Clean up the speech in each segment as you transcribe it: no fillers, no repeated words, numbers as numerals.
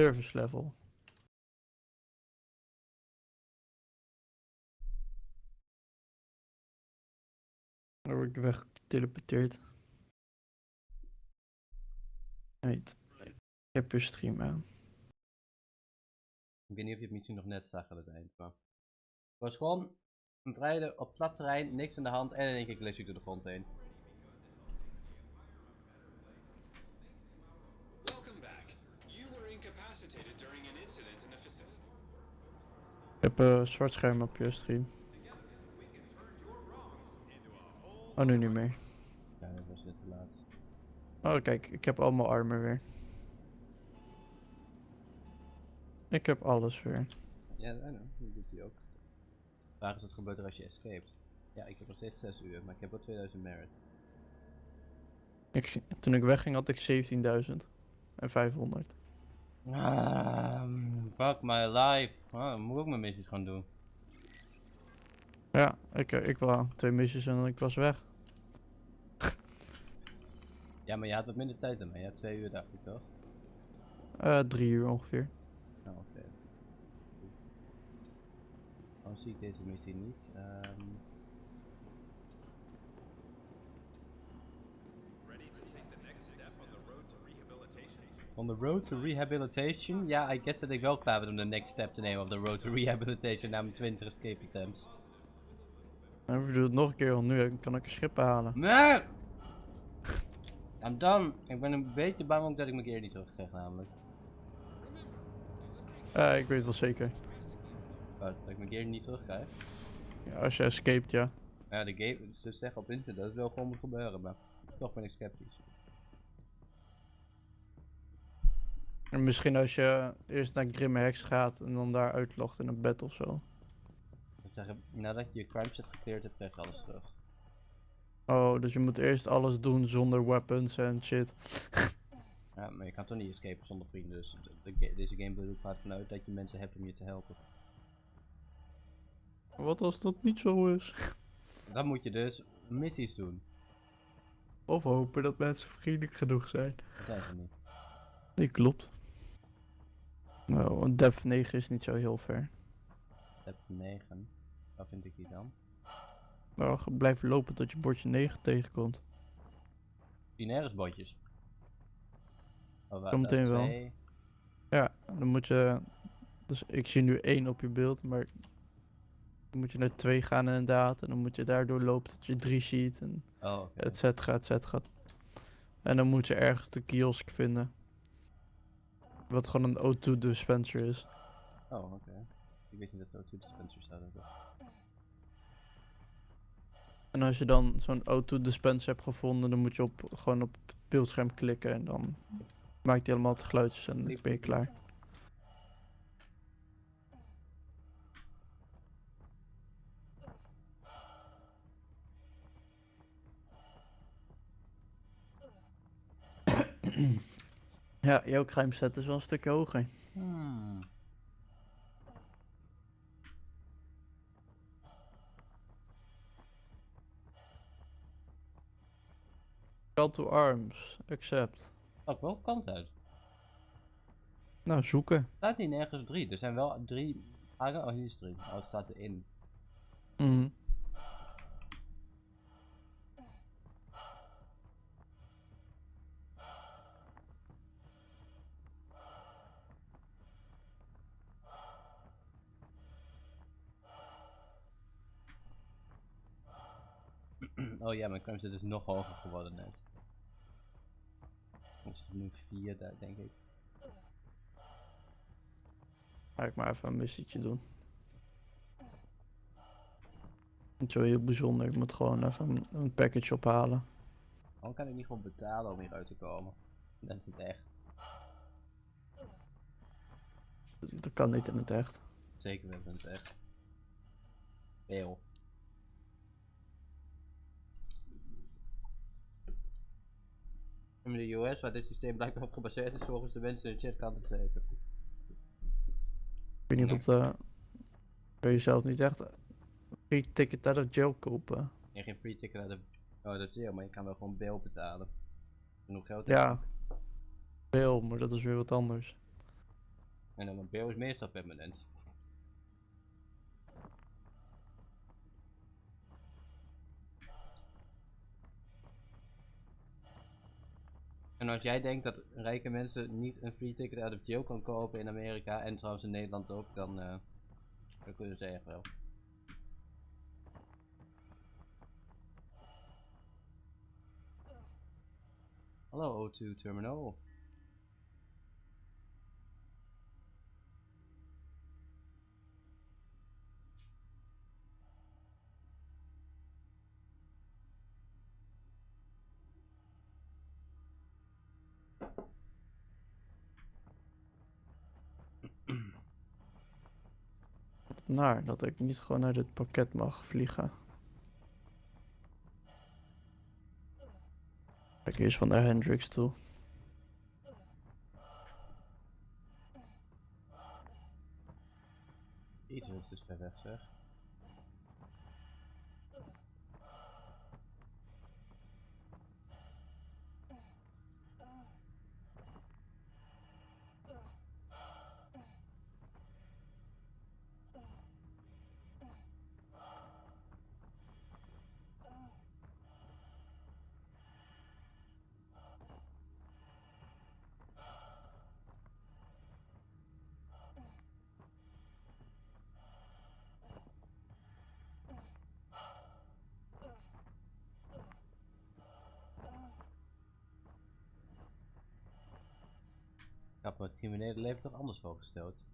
Service level. Dan word ik weggeteleporteerd. Right. Ik heb je stream aan. Ik weet niet of je het misschien nog net zag aan het eind, maar... Ik was gewoon aan het rijden op plat terrein, niks aan de hand en in één keer glitch ik door de grond heen. Ik heb een zwart scherm op je stream. Oh, nu niet meer. Ja, dat was net te laat. Oh, kijk, ik heb allemaal armor weer. Ik heb alles weer. Ja, I know, dat doet hij ook. De vraag is wat gebeurt er als je escaped. Ja, ik heb nog steeds 6 uur, maar ik heb wel 2000 merit. Toen ik wegging had ik 17.500. Fuck my life. Moet ik ook mijn missies gaan doen. Ja, ik wel 2 missies en ik was weg. Ja, maar je had wat minder tijd dan mij. Ja, 2 uur dacht ik toch? 3 uur ongeveer. Nou, oké. Waarom zie ik deze missie niet? On the road to rehabilitation? Ja, I guess dat ik wel klaar ben om de next step te nemen op de road to rehabilitation na mijn 20 escape attempts. En we doen het nog een keer, want nu kan ik een schip halen. Nee! En dan, ik ben een beetje bang ook dat ik mijn keer niet terugkrijg namelijk. Ik weet wel zeker. Wat, dat ik mijn keer niet terugkrijg? Ja, als je escaped, ja. Ja, de game, ze zeggen op internet dat het wel gewoon moet gebeuren, maar toch ben ik sceptisch. En misschien als je eerst naar Grimme Hex gaat en dan daar uitlogt in een bed of zo. Dat zeggen, nadat je je crime set gecleared hebt, krijg je alles terug. Oh, dus je moet eerst alles doen zonder weapons en shit. Ja, maar je kan toch niet escapen zonder vrienden, dus deze game gaat vanuit dat je mensen hebt om je te helpen. Wat als dat niet zo is? Dan moet je dus missies doen. Of hopen dat mensen vriendelijk genoeg zijn. Dat zijn ze niet. Nee, klopt. Nou, een depth 9 is niet zo heel ver. Step 9. Waar vind ik die dan? Nou, blijf lopen tot je bordje 9 tegenkomt. Binaires botjes. Oh, waar Zometeen wel. 2. Ja, dan moet je... Dus ik zie nu 1 op je beeld, maar... Dan moet je naar 2 gaan inderdaad. En dan moet je daardoor lopen tot je 3 ziet. En Oh, oké. et cetera. En dan moet je ergens de kiosk vinden. Wat gewoon een O2 dispenser is. Oh, oké. Ik wist niet dat er ook 2 dispensers zouden hebben. En als je dan zo'n O2 dispenser hebt gevonden, dan moet je gewoon op het beeldscherm klikken. En dan maakt hij allemaal de geluidjes en dan ben je klaar. Ja, jouw crime set is wel een stukje hoger. Call to arms, accept. Oh, welke kant uit? Nou, zoeken. Staat hier nergens 3. Er zijn wel 3 vragen. Oh, hier is 3. Oh, het staat erin. Mhm. Oh ja, mijn crime set is nog hoger geworden net. Het is nu 4 daar, denk ik. Ga ik maar even een missietje doen. Niet zo heel bijzonder, ik moet gewoon even een package ophalen. Waarom kan ik niet gewoon betalen om hieruit te komen? Dat is het echt. Dat kan niet in het echt. Zeker wel in het echt. Veel. In de US, waar dit systeem blijkbaar op gebaseerd is, volgens de mensen in de chat kan het zeker. Ik weet niet wat... Kun je zelf niet echt free ticket uit de jail kopen? Nee, geen free ticket uit de jail, maar je kan wel gewoon bail betalen. Genoeg geld Ja, veel, maar dat is weer wat anders. En dan een beeuw is meestal permanent. En als jij denkt dat rijke mensen niet een free ticket out of jail kan kopen in Amerika en trouwens in Nederland ook, dan kunnen ze echt wel. Hallo O2 Terminal. Naar dat ik niet gewoon uit het pakket mag vliegen. Kijk eerst van naar Hendrix toe. Jezus, het is ver weg zeg. Ja, maar het criminele leven toch anders voorgesteld?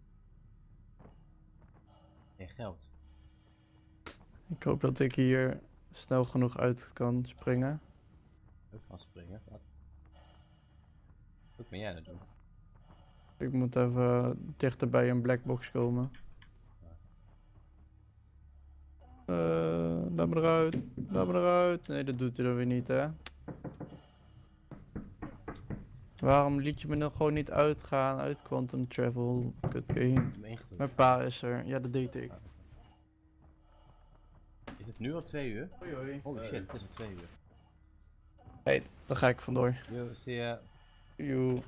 Geen geld. Ik hoop dat ik hier snel genoeg uit kan springen. Ook kan springen, wat? Wat ben jij aan het doen? Ik moet even dichter bij een blackbox komen. Laat me eruit. Laat me eruit. Nee, dat doet hij dan weer niet, hè. Waarom liet je me dan gewoon niet uitgaan uit Quantum Travel? Kut game. Mijn pa is er. Ja, dat deed ik. Is het nu al 2 uur? Hoi hoi. Holy shit, het is al 2 uur. Hey, daar ga ik vandoor. Yo, zie je. Joe.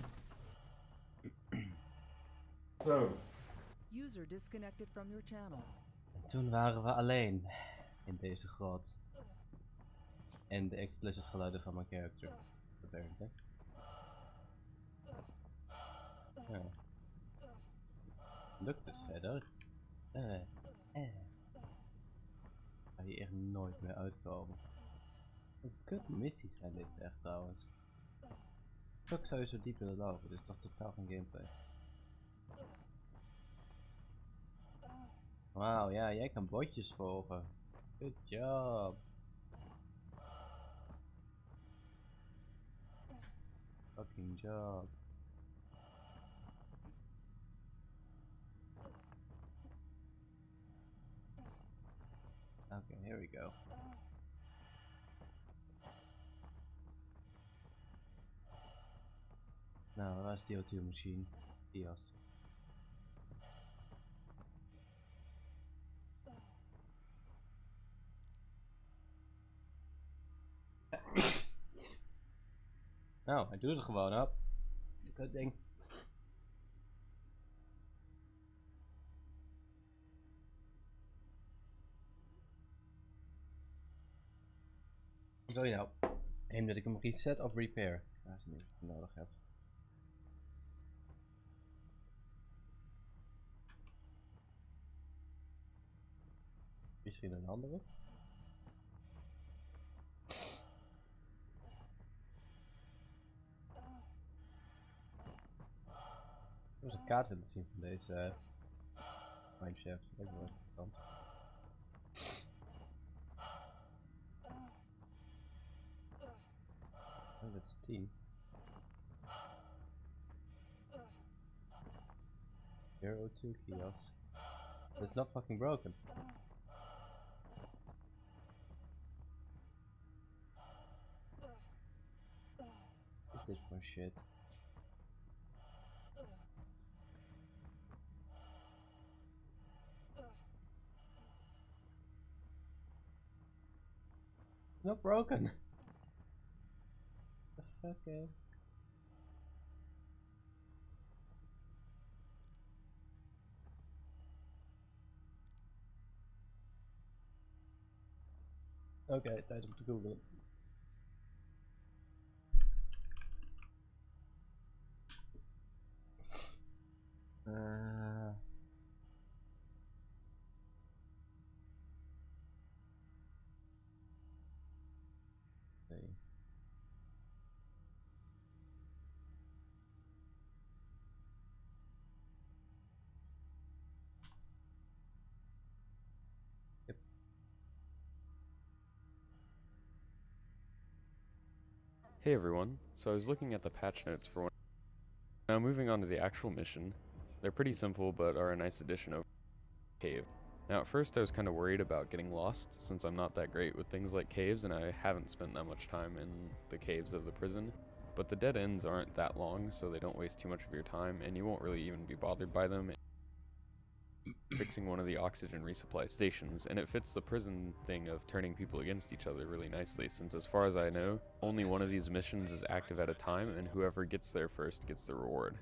Zo. User disconnected from your channel. En toen waren we alleen in deze grot. En de explicit geluiden van mijn character. Apparently. Ja. Lukt het verder? Ga hier echt nooit meer uitkomen. Wat kut missies zijn dit echt trouwens. Fuck zou je zo diep willen lopen, dit is toch totaal geen gameplay. Wauw, ja, jij kan botjes volgen. Good job. Fucking job. Okay, here we go. Nou, waar is die O2 machine? Die was. Nou, hij doet het gewoon op. Kut ding. Wat wil je nou? Neem dat ik hem reset of repair? Ja, is niet wat ik nodig heb. Misschien een andere? Ik was een kaart willen zien van deze mineshaft. Dat lijkt me wel interessant. Oh, dat is 10. Zero 2 kiosk. It's not fucking broken. What is this for shit? It's not broken. The fuck, eh? Oké, tijd om te googlen. Nee. Yep. Hey everyone, so I was looking at the patch notes for one. Now moving on to the actual mission. They're pretty simple but are a nice addition of cave. Now at first I was kind of worried about getting lost since I'm not that great with things like caves and I haven't spent that much time in the caves of the prison. But the dead ends aren't that long so they don't waste too much of your time and you won't really even be bothered by them. Fixing one of the oxygen resupply stations, and it fits the prison thing of turning people against each other really nicely, since as far as I know, only one of these missions is active at a time, and whoever gets there first gets the reward.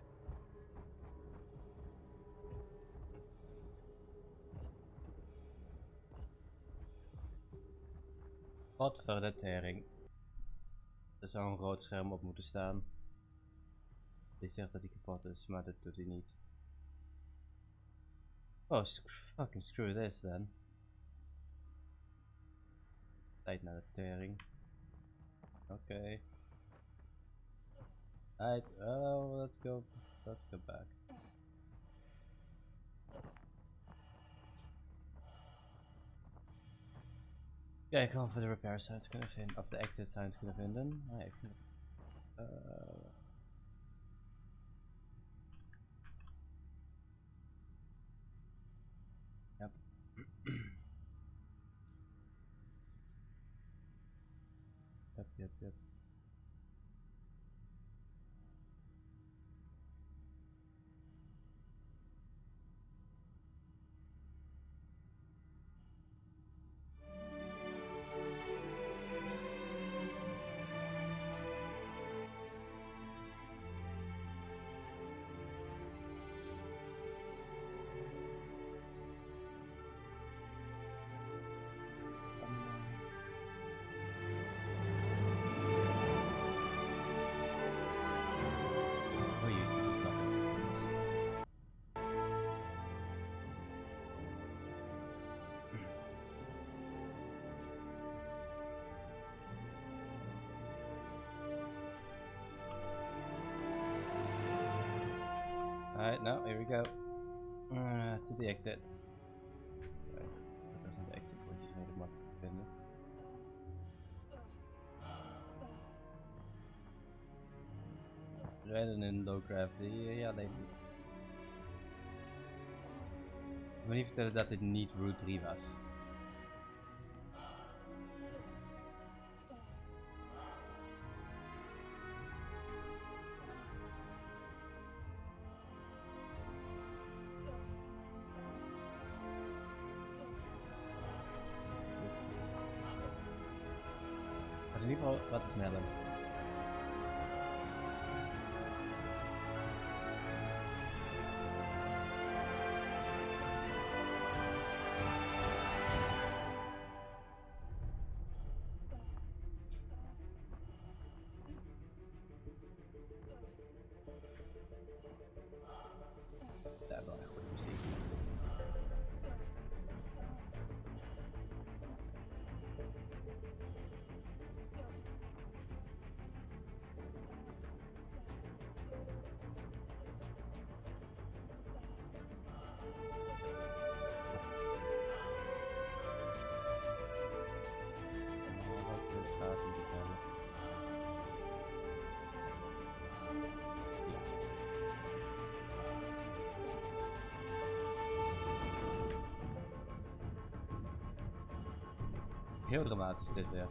Wat voor de tering. Er zou een rood scherm op moeten staan. Die zegt dat hij kapot is, maar dat doet hij niet. Oh, fucking screw this then. Tijd naar de tering. Oké. Oh, let's go back. Kijken of we de repair signs kunnen vinden, of de exit signs kunnen vinden. Nee, ik vind Yep. Yep. Oh, you Alright, now here we go. To the exit. Dat is de exit poortjes redelijk makkelijk te vinden. Rijden in low gravity, ja nee niet. Ik wil niet vertellen dat dit niet Route 3 was. Maar in ieder geval wat sneller. Ja, wel echt goede muziek. Heel dramatisch dit weer.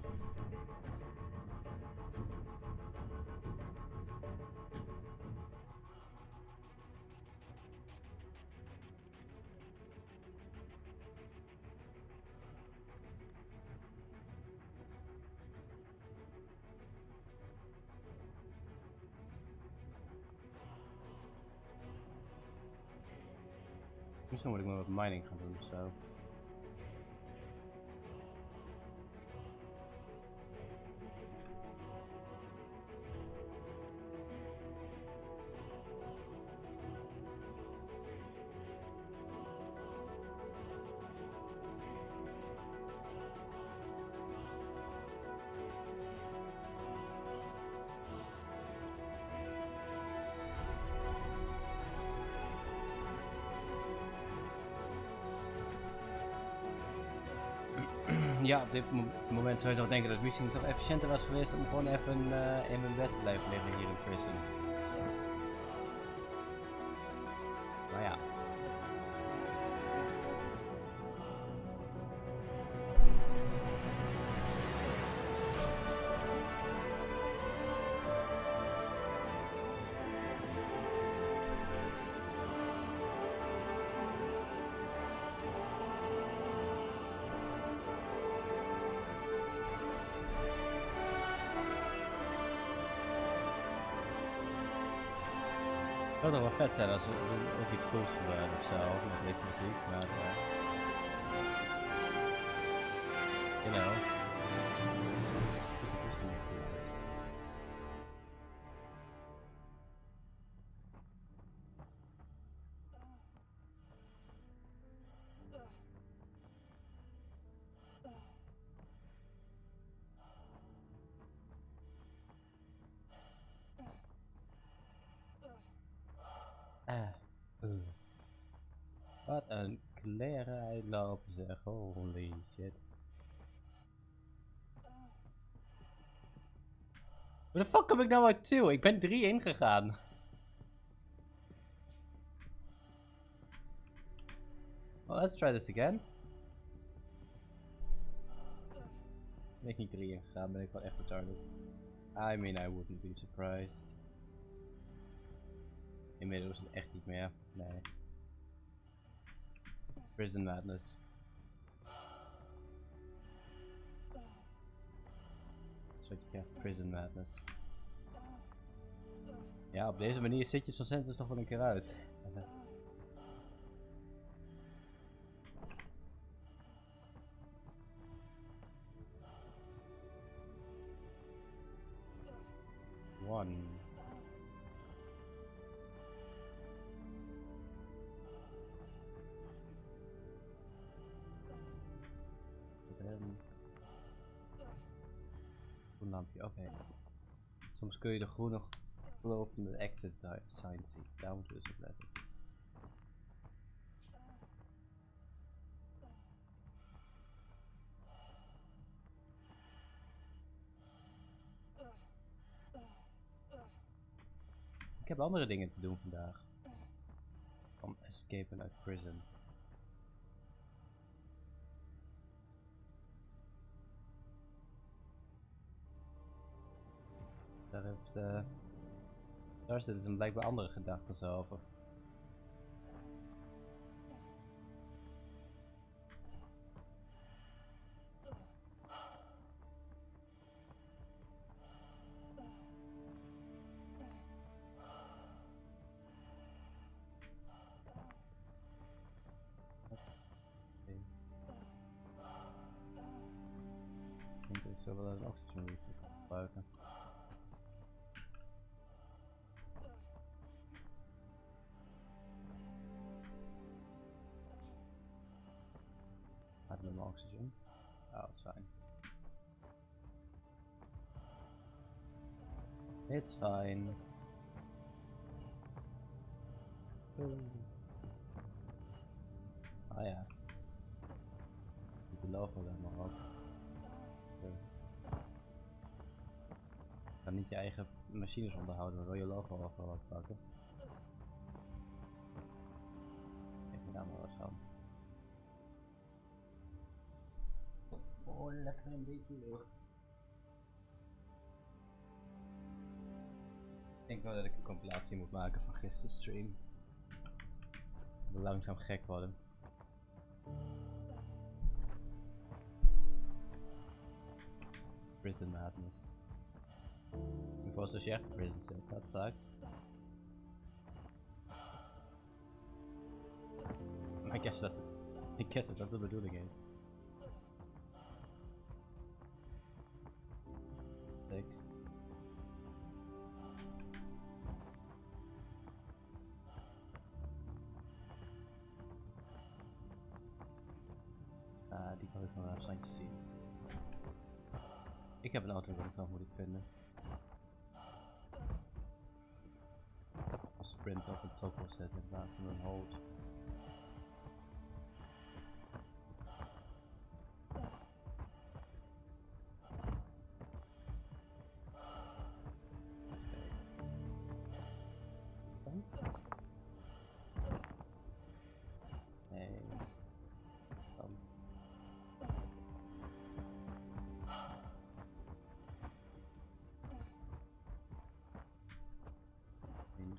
Misschien moet ik maar wat mining gaan doen ofzo. Ja, op dit moment zou je toch denken dat het misschien toch efficiënter was geweest om gewoon even in mijn bed te blijven liggen hier in prison. Maar ja. Het zou toch wel vet zijn als er ook iets cools gebeurt ofzo, met deze muziek, maar you know. Wat een klerij lopen zeg, holy shit. Waar de fuck kom ik nou uit toe? Ik ben 3 ingegaan. Well, let's try this again. Ben ik niet 3 ingegaan, ben ik wel echt retarded. I mean, I wouldn't be surprised. Inmiddels echt niet meer, nee. Prison Madness. Dat is wat je krijgt, Prison Madness. Ja, op deze manier zit je zo'n sentence nog wel een keer uit. One. Groen lampje, oké. Soms kun je de groene geloof in de exit sign zien. Daar moeten we dus op letten. Ik heb andere dingen te doen vandaag. Van escapen uit prison. Daar zitten dus blijkbaar andere gedachten over. Ik denk dat ik zo wel een oxygen refill kan gebruiken. Gaat met mijn oxygen? Ja, dat is fijn. It's fine. Ah ja. Met de logo dan maar op. Je kan niet je eigen machines onderhouden, maar wel je logo overal wat pakken. Kijk me daar maar wat van. Oh, lekker een beetje lucht. Ik denk wel dat ik een compilatie moet maken van gisteren stream. Ik wil langzaam gek worden. Prison Madness. Ik was als je echt in prison zit, dat sucks. Maar ik guess dat de bedoeling is. 6. Die kan ik van een afstandje zien. Ik heb een auto die ik nog moet vinden. Een sprint op een toggle zetten in plaats van een hold.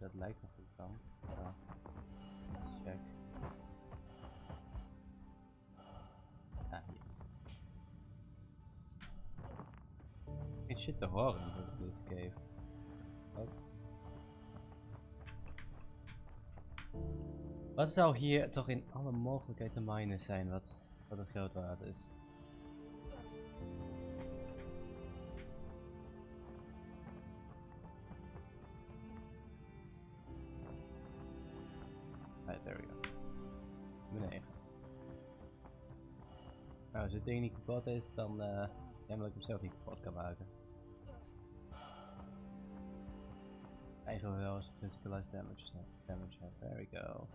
dat lijkt een goede kant. Ja. Check. Ja, hier. Geen shit te horen in deze cave. Oh. Wat zou hier toch in alle mogelijkheid te minen zijn wat een groot water is? Right, there we go. Nummer 9. Nou, als het ding niet kapot is, dan jammer dat ik hem zelf niet kapot kan maken. Eigen we wel eens physicalized damage have. There we go.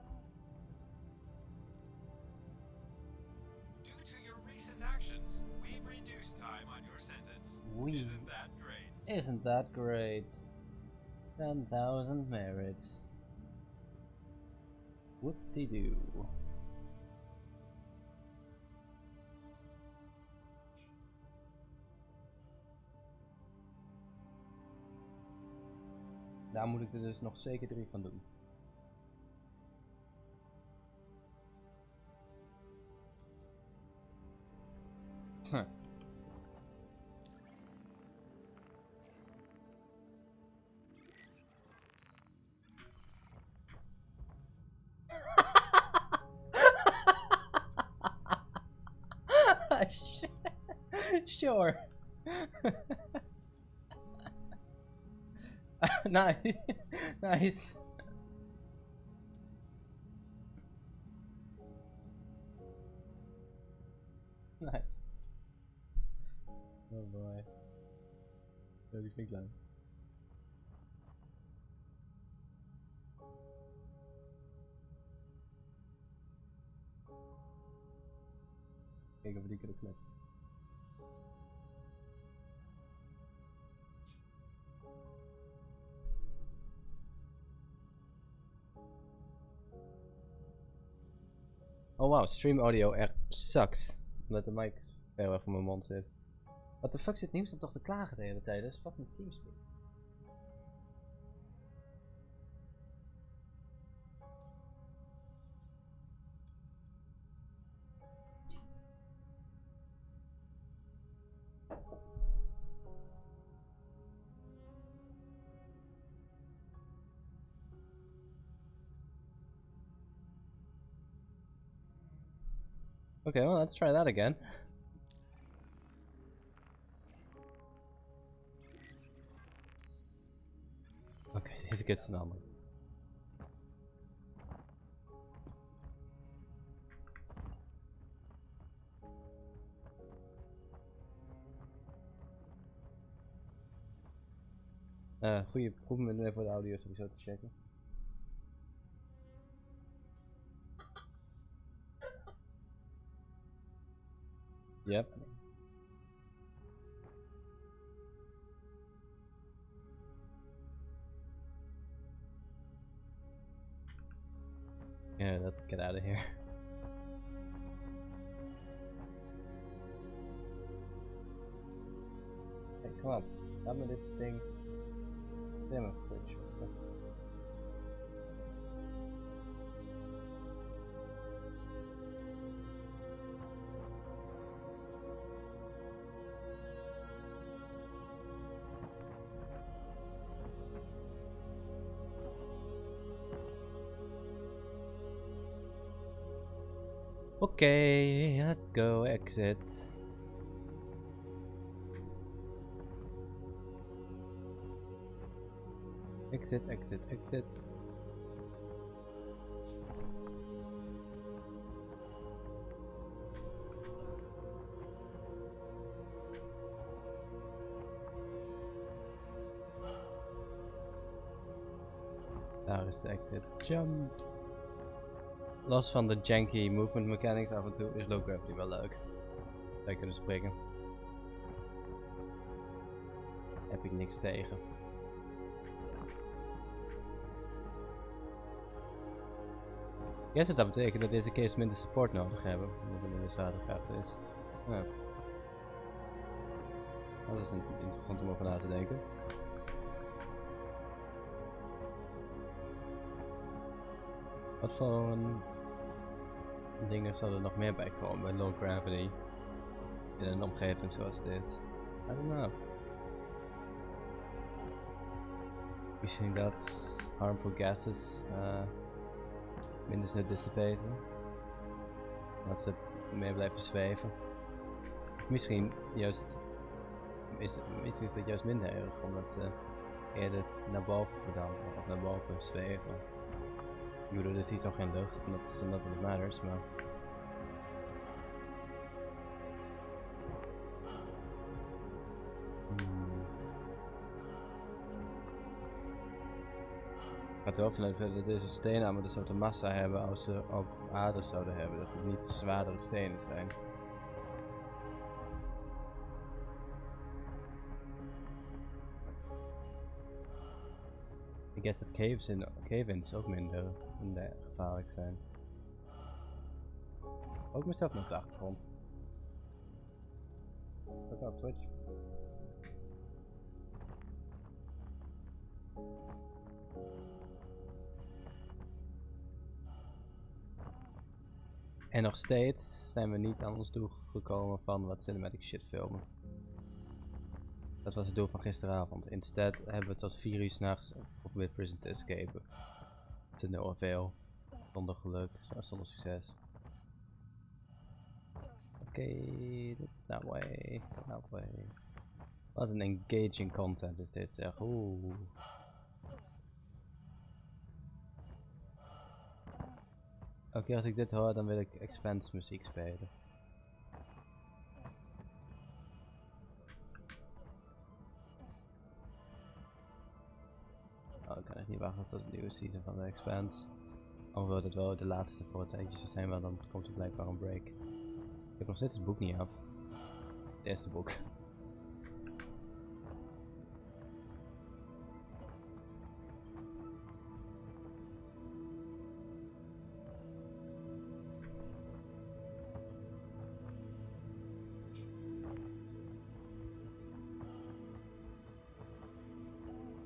Due to your recent actions, we've reduced time on your sentence. Isn't that great? Isn't that great? 10,000 merits. Whoop-de-doo. Daar moet ik er dus nog zeker 3 van doen. Sure. Nice. Nice. Nice. Oh boy. Ja, die vind ik leuk. Kijken of we die kunnen knippen. Oh wow, stream audio echt sucks. Omdat de mic ver weg van mijn mond zit. Wat de fuck zit nieuws dan toch te klagen de hele tijd? Dat is fucking Teamspeak. Okay, well, let's try that again. Okay, deze keer is het normal. Goeie proefmiddelen voor de audio sowieso te checken. Yep. Yeah, let's get out of here. Hey, come on. Laat me dit ding. Damn it, Twitch. Okay, let's go exit. Exit, exit, exit. Daar is de exit. Jump. Los van de janky movement mechanics af en toe is low gravity wel leuk. Wij kunnen springen. Heb ik niks tegen. Ik guess dat betekent dat deze case minder support nodig hebben, omdat er minder zwaartekracht is. Ja. Dat is interessant om over na te denken. Wat voor dingen zouden er nog meer bij komen bij low gravity? In een omgeving zoals dit? I don't know. Misschien dat harmful gases minder snel dissipaten. Dat ze meer blijven zweven. Misschien juist misschien is dat juist minder erg, omdat ze eerder naar boven verdampen of naar boven zweven. Ik bedoel, er is hier toch geen lucht, en dat is not what matters, maar... Ik had er wel vanuit dat deze stenen allemaal dezelfde massa hebben als ze op aarde zouden hebben, dat het niet zwaardere stenen zijn. Ik guess dat cave-ins ook minder gevaarlijk zijn. Ook mezelf nog op de achtergrond. Ook op Twitch. En nog steeds zijn we niet aan ons doel gekomen van wat cinematic shit filmen. Dat was het doel van gisteravond. Instead hebben we tot 4 uur 's nachts geprobeerd prison te escapen. Te no avail. Zonder geluk, zonder succes. Oké, that way, that way. Wat een engaging content is dit zeg. Oeh. Oké, als ik dit hoor, dan wil ik Expanse muziek spelen. Oh, ik kan echt niet wachten tot de nieuwe season van de Expanse. Hoewel dit wel de laatste voor een tijdje zou zijn, maar dan komt er blijkbaar een break. Ik heb nog steeds het boek niet af. Het eerste boek.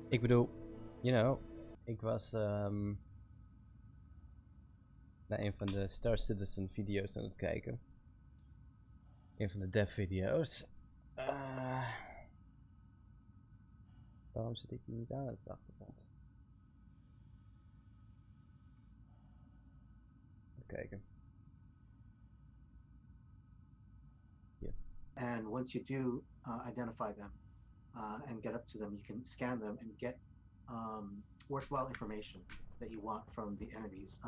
Ik bedoel, you know, ik was naar een van de Star Citizen video's aan het kijken. Een van de dev video's. Waarom zit ik niet aan op de achtergrond? Even kijken. Hier. And once you do identify them and get up to them, you can scan them and get worthwhile information that you want from the entities.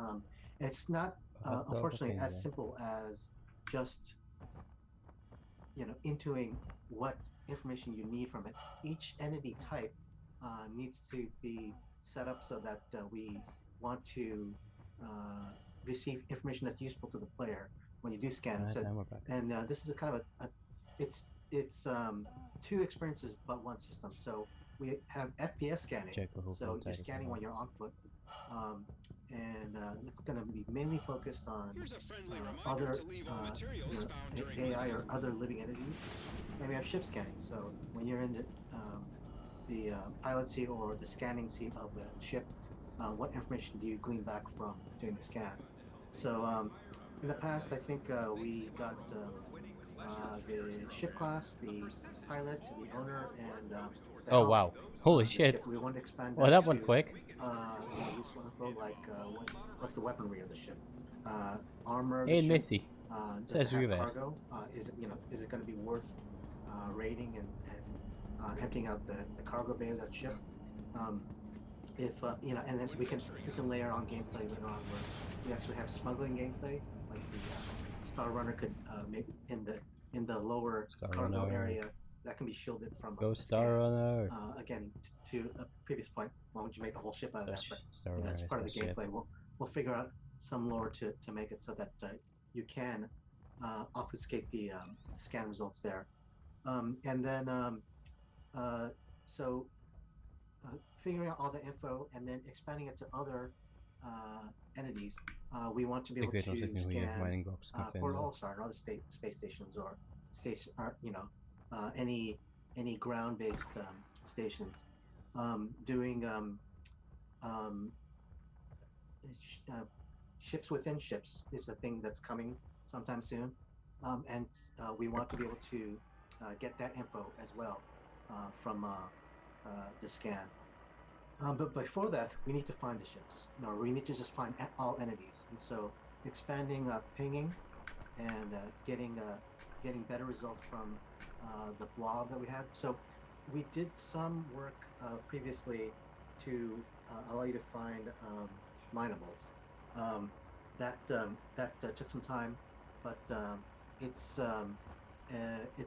It's not, unfortunately, as simple as just, you know, intuiting what information you need from it. Each entity type needs to be set up so that we want to receive information that's useful to the player when you do scan. So, and this is a kind of it's 2 experiences but 1 system. So we have FPS scanning. So you're scanning when you're on foot. And it's going to be mainly focused on other AI or other living entities. And we have ship scanning. So when you're in the pilot seat or the scanning seat of the ship, what information do you glean back from doing the scan? So in the past, I think we got the ship class, the pilot, the owner, and oh wow, holy shit! We want to expand. Well, that went quick. Useful info like what's the weaponry of the ship, armor. Hey, Missy. Does it have cargo? Is it is it going to be worth raiding and emptying out the cargo bay of that ship? If and then we can layer on gameplay later on where we actually have smuggling gameplay, like the Star Runner could maybe in the lower cargo area that can be shielded from. Go Star Runner. Again, to a previous point, why would you make a whole ship out of that? But that's part of the gameplay. We'll figure out some lore to make it so that you can obfuscate the scan results there, and then figuring out all the info and then expanding it to other entities. We want to be able to scan Port All-Star or other space stations or any ground-based stations. Doing ships within ships is a thing that's coming sometime soon, and we want to be able to get that info as well from the scan. But before that, we need to find the ships. No, we need to just find all entities, and so expanding pinging and getting better results from the blob that we had. So we did some work previously to allow you to find minables. That took some time, but it's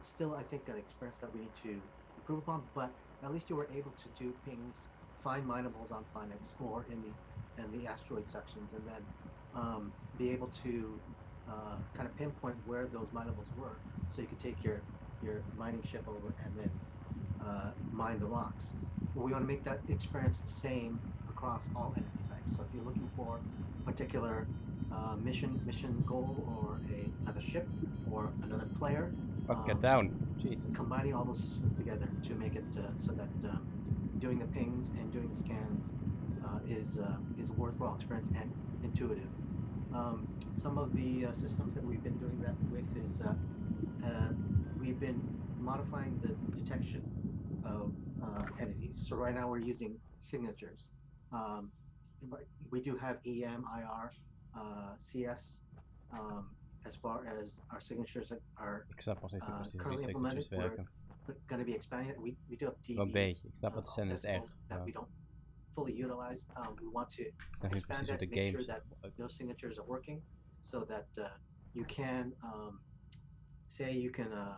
still, I think, an experience that we need to improve upon. But at least you were able to do pings, find minables on planets or in the asteroid sections, and then be able to kind of pinpoint where those minables were, so you could take your mining ship over and then mine the rocks. Well, we want to make that experience the same across all enemy types. So if you're looking for a particular mission goal or another ship or another player, Fuck, get down. Jesus. combining all those systems together to make it so that doing the pings and doing the scans is a worthwhile experience and intuitive. Some of the systems that we've been doing that with is we've been modifying the detection of entities. So right now we're using signatures. We do have EM, IR, CS, as far as our signatures are Ik snap nog steeds niet precies hoe die currently signatures implemented. werken. We're going to be expanding it. We do have Wel een DB beetje. Ik snap wat de zin is decibels echt. that Maar we don't fully utilize. We want to ik snap niet expand precies hoe that, de make sure games that those signatures are working, so that you can say you can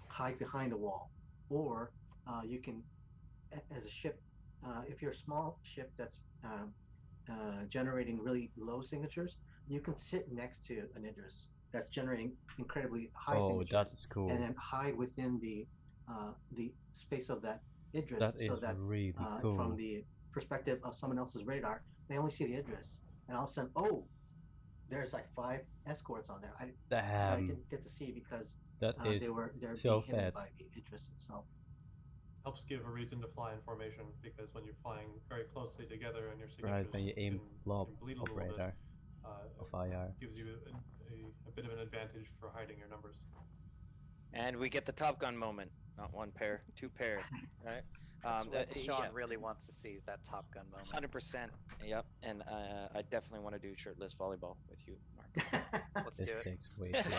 hide behind a wall, or you can, as a ship, if you're a small ship that's generating really low signatures, you can sit next to an Idris that's generating incredibly high Oh, signatures, that is cool. and then hide within the space of that Idris, That so is that really cool. from the perspective of someone else's radar, they only see the Idris, and all of a sudden, oh, there's like 5 escorts on there that I didn't get to see because that is they're so being hidden fat. by the Idris itself. Helps give a reason to fly in formation, because when you're flying very closely together and your Right, signatures when you aim blob can bleed a op little bit, radar of IR. gives you a bit of an advantage for hiding your numbers. And we get the Top Gun moment. Not one pair, 2 pair, right? That's what Sean yeah. really wants to see, is that Top Gun moment. 100%. Yep. And I definitely want to do shirtless volleyball with you, Mark. Let's This do it. takes way too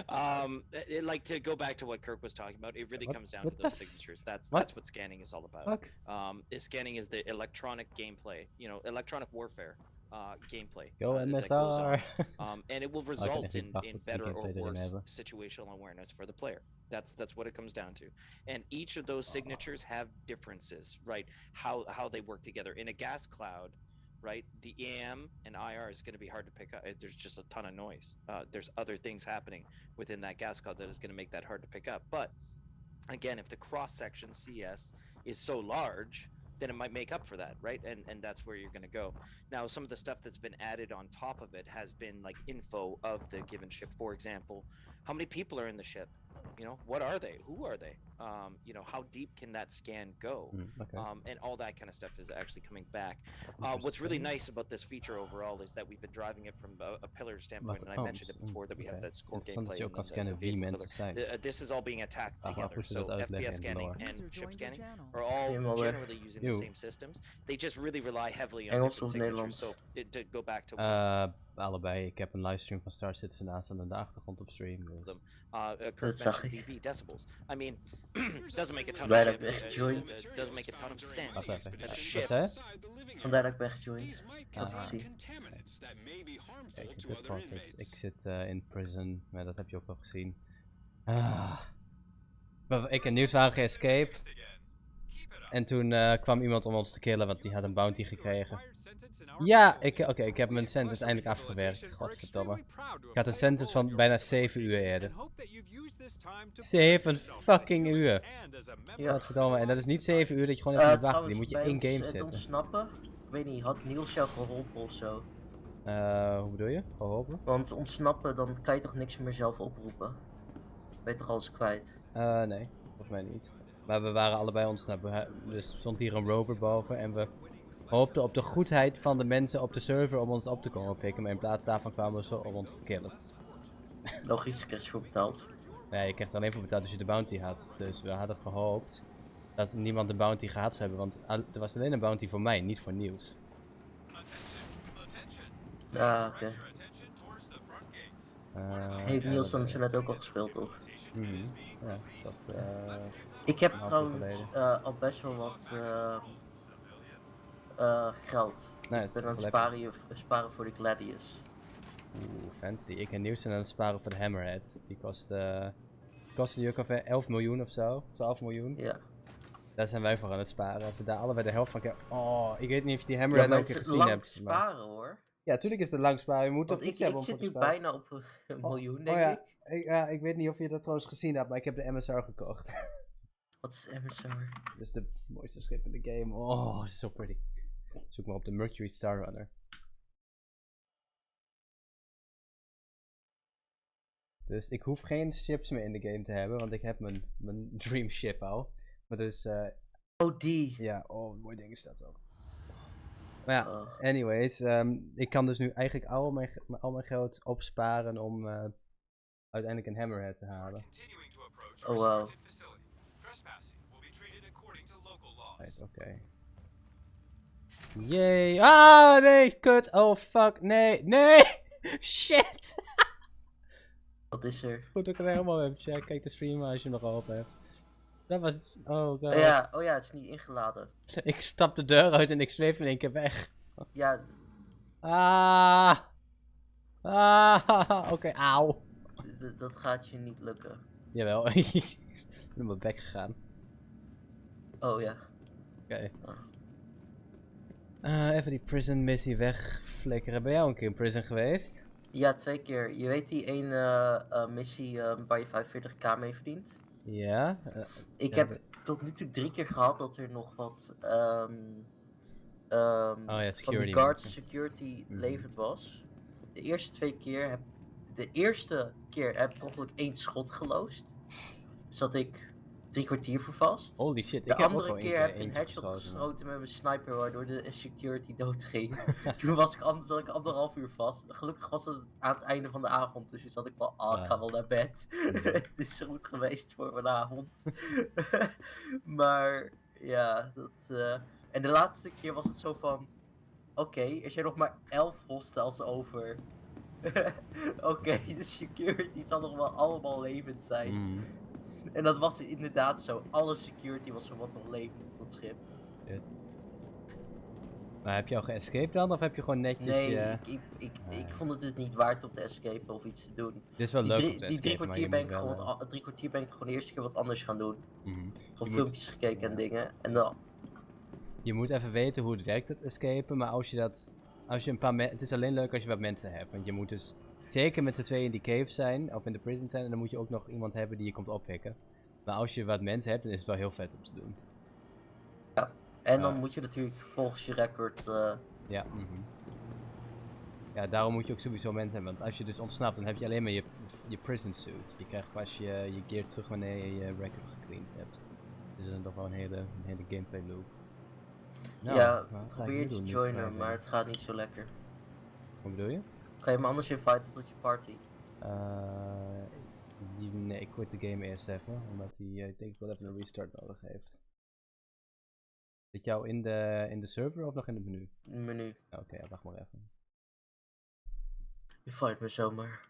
long. Like, to go back to what Kirk was talking about, it really What? comes down What to the those signatures. That's what scanning is all about. Fuck. Scanning is the electronic gameplay, electronic warfare gameplay. Go that goes MSR. on. And it will Oh, result ik in dacht dat ze die better or gameplay erin worse hebben. situational awareness for the player. That's what it comes down to. And each of those signatures have differences, right? How they work together. In a gas cloud, right, the EM and IR is going to be hard to pick up. There's just a ton of noise. There's other things happening within that gas cloud that is going to make that hard to pick up. But again, if the cross section CS is so large, then it might make up for that, right? And that's where you're going to go. Now, some of the stuff that's been added on top of it has been like info of the given ship. For example, how many people are in the ship? What are they? Who are they? How deep can that scan go? Okay. And all that kind of stuff is actually coming back. What's really nice about this feature overall is that we've been driving it from a pillar standpoint, and I mentioned it before that we have this core gameplay. Je ook kan scannen wie mensen zijn. This is all being attacked together. Goed So dat uitleggen FPS in de scanning lore. and User ship joined your scanning channel. are all Helemaal weg. generally using the same systems. They just really rely heavily on Engels different of signatures. Nederlands? So to go back to Allebei. Ik heb een livestream van Star Citizen aanstaan in de achtergrond op stream. Dus. Kurt zag mentioned ik. DB decibels. I mean, doesn't make a ton Blij of dat ik ben gejoined. doesn't make a ton of sense. Wacht even. That a Wat ship zei je? Vandaar dat ik ben gejoined. Dat Ah. gezien. Kijk, ik zit in prison, maar dat heb je ook al gezien. Ik en Nieuws waren geescape. En toen kwam iemand om ons te killen, want die had een bounty gekregen. Ja, ik heb mijn sentence eindelijk afgewerkt. Godverdomme. Ik had een sentence van bijna 7 uur eerder. 7 fucking uur. Ja. Godverdomme, en dat is niet 7 uur dat je gewoon even moet wachten. Trouwens, Die moet je bij in-game ons, het zitten. ontsnappen, ik weet niet, had Niels jou geholpen of zo? Hoe bedoel je? Geholpen? Want ontsnappen, dan kan je toch niks meer zelf oproepen? Ben je toch alles kwijt? Nee, volgens mij niet. Maar we waren allebei ontsnapt. Dus stond hier een rover boven en we hoopten op de goedheid van de mensen op de server om ons op te komen pikken, maar in plaats daarvan kwamen ze om ons te killen. Logisch, ik kreeg je voor betaald. Nee, je krijgt er alleen voor betaald als je de bounty had. Dus we hadden gehoopt dat niemand de bounty gehad zou hebben, want er was alleen een bounty voor mij, niet voor nieuws. Ah, oké. Heeft Niels dan zo net ook al gespeeld, toch? Ja, dat Ik heb een half uur trouwens geleden. al best wel wat geld. Nice, Ik ben aan het lekker. sparen voor de Gladius. Oeh, fancy. Ik en Nieuws zijn aan het sparen voor de Hammerhead. Die kostte die ook ongeveer 11 miljoen of zo. 12 miljoen. Ja. Daar zijn wij voor aan het sparen. Als we daar allebei de helft van krijgen. Oh, ik weet niet of je die Ja, Hammerhead maar ook het een is keer gezien lang hebt. sparen hoor. Ja, tuurlijk is het lang sparen. Je moet Want toch iets ik hebben om zit voor te nu sparen. bijna op een miljoen, denk ja. ik. Ik weet niet of je dat trouwens gezien hebt, maar ik heb de MSR gekocht. Wat is MSR? Dat is de mooiste schip in de game. Oh, het is zo pretty. Zoek maar op de Mercury Star Runner. Dus ik hoef geen ships meer in de game te hebben, want ik heb mijn dream ship al. Maar dus, oh die! Ja, oh, mooi ding is dat ook. Maar ja, anyways, ik kan dus nu eigenlijk al mijn geld opsparen om uiteindelijk een Hammerhead te halen. Oh wow. Right, oké. Yay! Ah, nee, kut! Oh, fuck, nee, nee! Shit! Wat is er? Goed dat ik er helemaal heb. Check, kijk de stream als je hem nog open hebt. Dat was het. Oh god. Oh ja, het is niet ingeladen. Ik stap de deur uit en ik zweef in één keer weg. Ja. Oké, auw. Dat gaat je niet lukken. Jawel, ik ben op mijn bek gegaan. Oh ja. Oké. Even die prison missie wegflikkeren. Ben jij al een keer in prison geweest? Ja, 2 keer. Je weet die ene missie waar je 45k mee verdient? Ja. Ik heb tot nu toe 3 keer gehad dat er nog wat van die guards security levend was. De eerste 2 keer de eerste keer heb ik per ongeluk 1 schot geloosd. Zat ik 3 kwartier voor vast. Holy shit, de andere keer heb ik een headshot geschoten met mijn sniper waardoor de security doodging. Toen zat ik 1,5 uur vast. Gelukkig was het aan het einde van de avond, dus toen zat ik wel, ik ga wel naar bed. Het is zo goed geweest voor vanavond. Maar ja, en de laatste keer was het zo van, oké, er zijn nog maar 11 hostels over. Oké, de security zal nog wel allemaal levend zijn. En dat was inderdaad zo. Alle security was zo wat nog levend op dat schip. Maar heb je al geëscaped dan? Of heb je gewoon netjes... Nee, ik vond het dus niet waard om te escapen of iets te doen. Dit is wel leuk om te Die 3 kwartier ben ik wel, gewoon 3 kwartier ben ik gewoon de eerste keer wat anders gaan doen. Gewoon Je filmpjes gekeken en dingen. En dan... Je moet even weten hoe het werkt, het escapen. Maar als je een paar mensen... Het is alleen leuk als je wat mensen hebt. Want je moet dus zeker met de 2 in die cave zijn. Of in de prison zijn. En dan moet je ook nog iemand hebben die je komt oppikken. Maar als je wat mensen hebt, dan is het wel heel vet om te doen. Ja, en dan moet je natuurlijk volgens je record... Ja, ja, daarom moet je ook sowieso mensen hebben. Want als je dus ontsnapt, dan heb je alleen maar je prison suit. Je krijgt pas je gear terug wanneer je je record gecleaned hebt. Dus dat is toch wel een hele gameplay loop. Nou, ja, probeer te joinen, maar het gaat niet zo lekker. Wat bedoel je? Ga je me anders inviten tot je party? Nee, ik quit de game eerst even, omdat hij denk ik wel even een restart nodig heeft. Zit jou in de server of nog in het menu? Menu. Oké, ja, wacht maar even. Je fight me zomaar.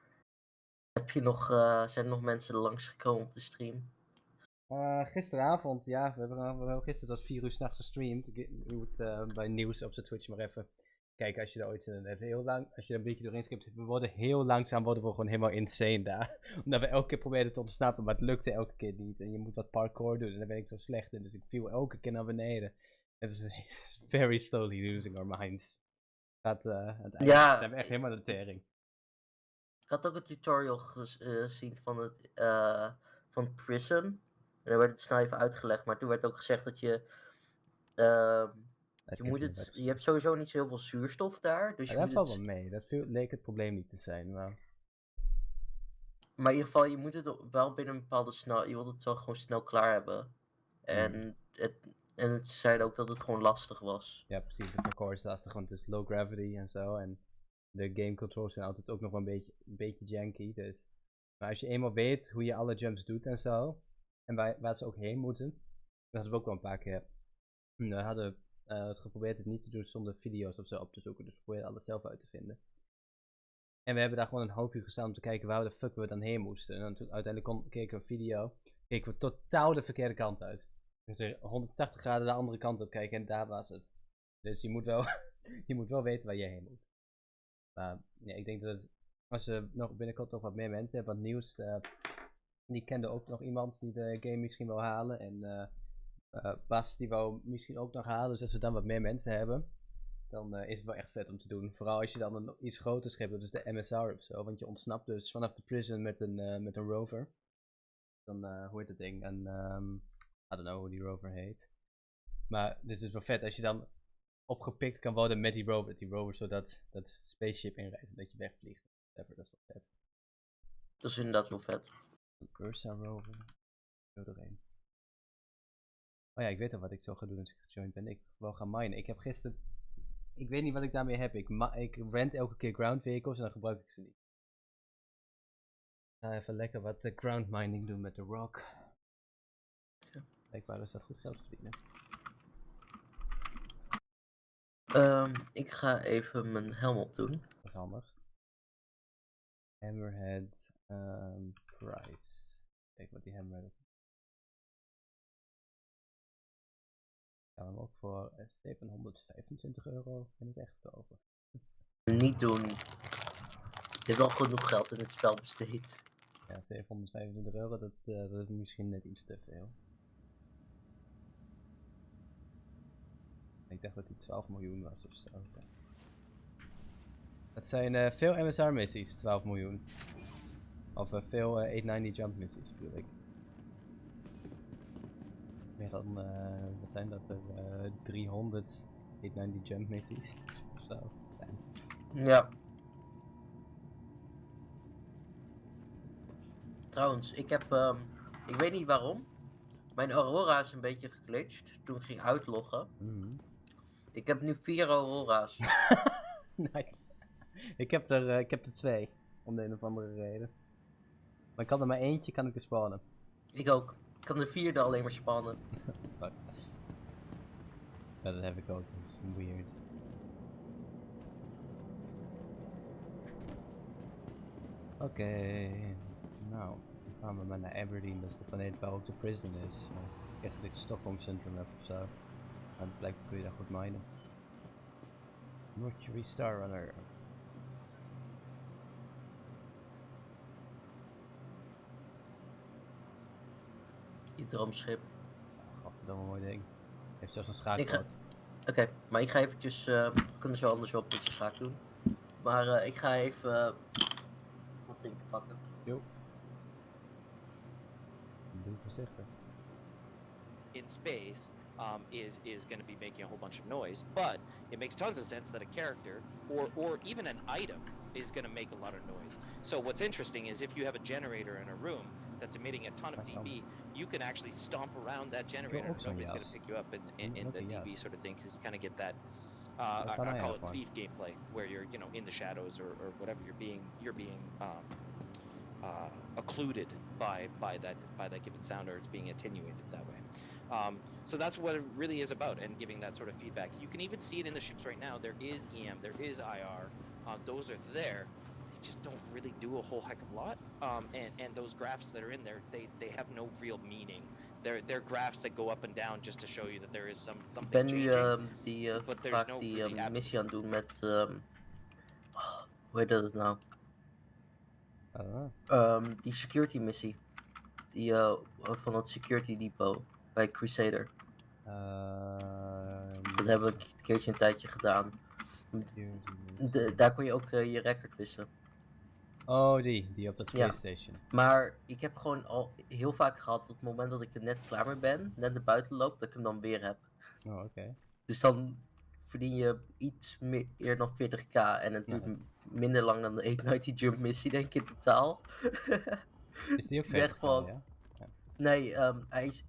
Zijn er nog mensen langsgekomen op de stream? Gisteravond, ja, we hebben gisteren tot 4 uur 's nachts gestreamd. Je moet bij nieuws op zijn Twitch maar even kijken als je er ooit zin in hebt. Heel lang, als je er een beetje doorheen skipt, worden we gewoon helemaal insane daar. Omdat we elke keer probeerden te ontsnappen, maar het lukte elke keer niet. En je moet wat parkour doen en daar ben ik zo slecht in, dus ik viel elke keer naar beneden. Het is very slowly losing our minds. Aan het einde zijn we echt helemaal de tering. Ik had ook een tutorial gezien van Prism. En daar werd het snel even uitgelegd, maar toen werd ook gezegd dat je hebt sowieso niet zo heel veel zuurstof daar. Dus ja, dat valt wel mee, dat leek het probleem niet te zijn. Maar in ieder geval, je moet het wel binnen een bepaalde je wilt het wel gewoon snel klaar hebben. En En ze zeiden ook dat het gewoon lastig was. Ja, precies. De parcours is lastig, want het is low gravity en zo. En de game controls zijn altijd ook nog wel een beetje janky. Dus. Maar als je eenmaal weet hoe je alle jumps doet en zo, en waar ze ook heen moeten, dat hadden we ook wel een paar keer. We hadden het geprobeerd het niet te doen zonder video's of zo op te zoeken, dus we probeerden alles zelf uit te vinden. En we hebben daar gewoon een half uur gestaan om te kijken waar de fuck we dan heen moesten. En dan toen uiteindelijk keken we een video, keken we totaal de verkeerde kant uit. Dus 180 graden de andere kant uit kijken en daar was het. Dus je moet wel, je moet wel weten waar je heen moet. Maar ja, ik denk dat als we nog binnenkort nog wat meer mensen hebben, wat nieuws, die kende ook nog iemand die de game misschien wil halen. En Bas die wou misschien ook nog halen. Dus als we dan wat meer mensen hebben, dan is het wel echt vet om te doen. Vooral als je dan een iets groter schip hebt, dus de MSR of zo. Want je ontsnapt dus vanaf de prison met een rover. Dan, hoe heet dat ding? I don't know hoe die rover heet. Maar dit is dus wel vet als je dan opgepikt kan worden met die rover. Die rover zodat dat spaceship inrijdt en dat je wegvliegt. Dat is wel vet. Dat is inderdaad wel vet. Ursa rover. Zo doorheen. Oh ja, ik weet al wat ik zo ga doen als ik gejoined ben. Ik wil gaan minen. Ik heb gisteren... Ik weet niet wat ik daarmee heb. Ik rent elke keer ground vehicles en dan gebruik ik ze niet. Ik ga even lekker wat ground mining doen met de rock. Blijkbaar is dat goed geld verdienen. Ik ga even mijn helm opdoen. Dat is handig. Hammerhead price. Kijk wat die hammerhead. Gaan we hem ook voor 725 euro in het echt kopen. Niet doen. Je hebt al genoeg geld in het spel besteed. Ja, 725 euro, dat is misschien net iets te veel. Ik dacht dat die 12 miljoen was of zo. Het zijn veel MSR missies, 12 miljoen. Of veel 890 jump missies bedoel ik. Meer dan, wat zijn dat er, 300 890 jump missies of zo. Ja. Trouwens, ik heb, ik weet niet waarom. Mijn Aurora is een beetje geglitcht toen ik ging uitloggen. Ik heb nu 4 Aurora's. Nice. Ik heb er 2, om de een of andere reden. Maar ik kan er maar eentje, kan ik er spawnen. Ik ook. Ik kan de 4e alleen maar spannen. Ja, dat heb ik ook. Dat is weird. Oké. Nou, dan gaan we maar naar Aberdeen, dat is de planeet waar ook de prison is. Ik guess dat ik Stockholm Syndrome heb ofzo. Maar blijkbaar kun je daar goed minen. Mercury Star Runner. Je droomschip. Godverdomme mooi ding. Heeft zelfs een schaakbord. Oké, maar ik ga eventjes, we kunnen zo anders wel een beetje schaak doen. Maar ik ga even wat drinken pakken. Jo. Doe voorzichtig. In space is going to be making a whole bunch of noise, but it makes tons of sense that a character or even an item is going to make a lot of noise. So what's interesting is if you have a generator in a room that's emitting a ton of dB, you can actually stomp around that generator and nobody's going to pick you up in the dB sort of thing, because you kind of get that I call it thief gameplay, where you're in the shadows or whatever, you're being occluded by that given sound, or it's being attenuated that way. So that's what it really is about, and giving that sort of feedback. You can even see it in the ships right now. There is EM, there is IR. Those are there. They just don't really do a whole heck of a lot. And those graphs that are in there, they have no real meaning. They're graphs that go up and down just to show you that there is something changing. But there's no really missie aan het doen met hoe heet dat nou? Die security missie. Die van het security depot bij Crusader. Dat hebben we een keertje een tijdje gedaan. Daar kon je ook je record wissen. Oh, die op dat space station. Maar ik heb gewoon al heel vaak gehad op het moment dat ik er net klaar mee ben, net naar buiten loop, dat ik hem dan weer heb. Oh, oké. Dus dan verdien je iets meer dan 40k en het duurt minder lang dan de 890 jump missie, denk ik in totaal. Is die ook 40k, ja? Nee, hij is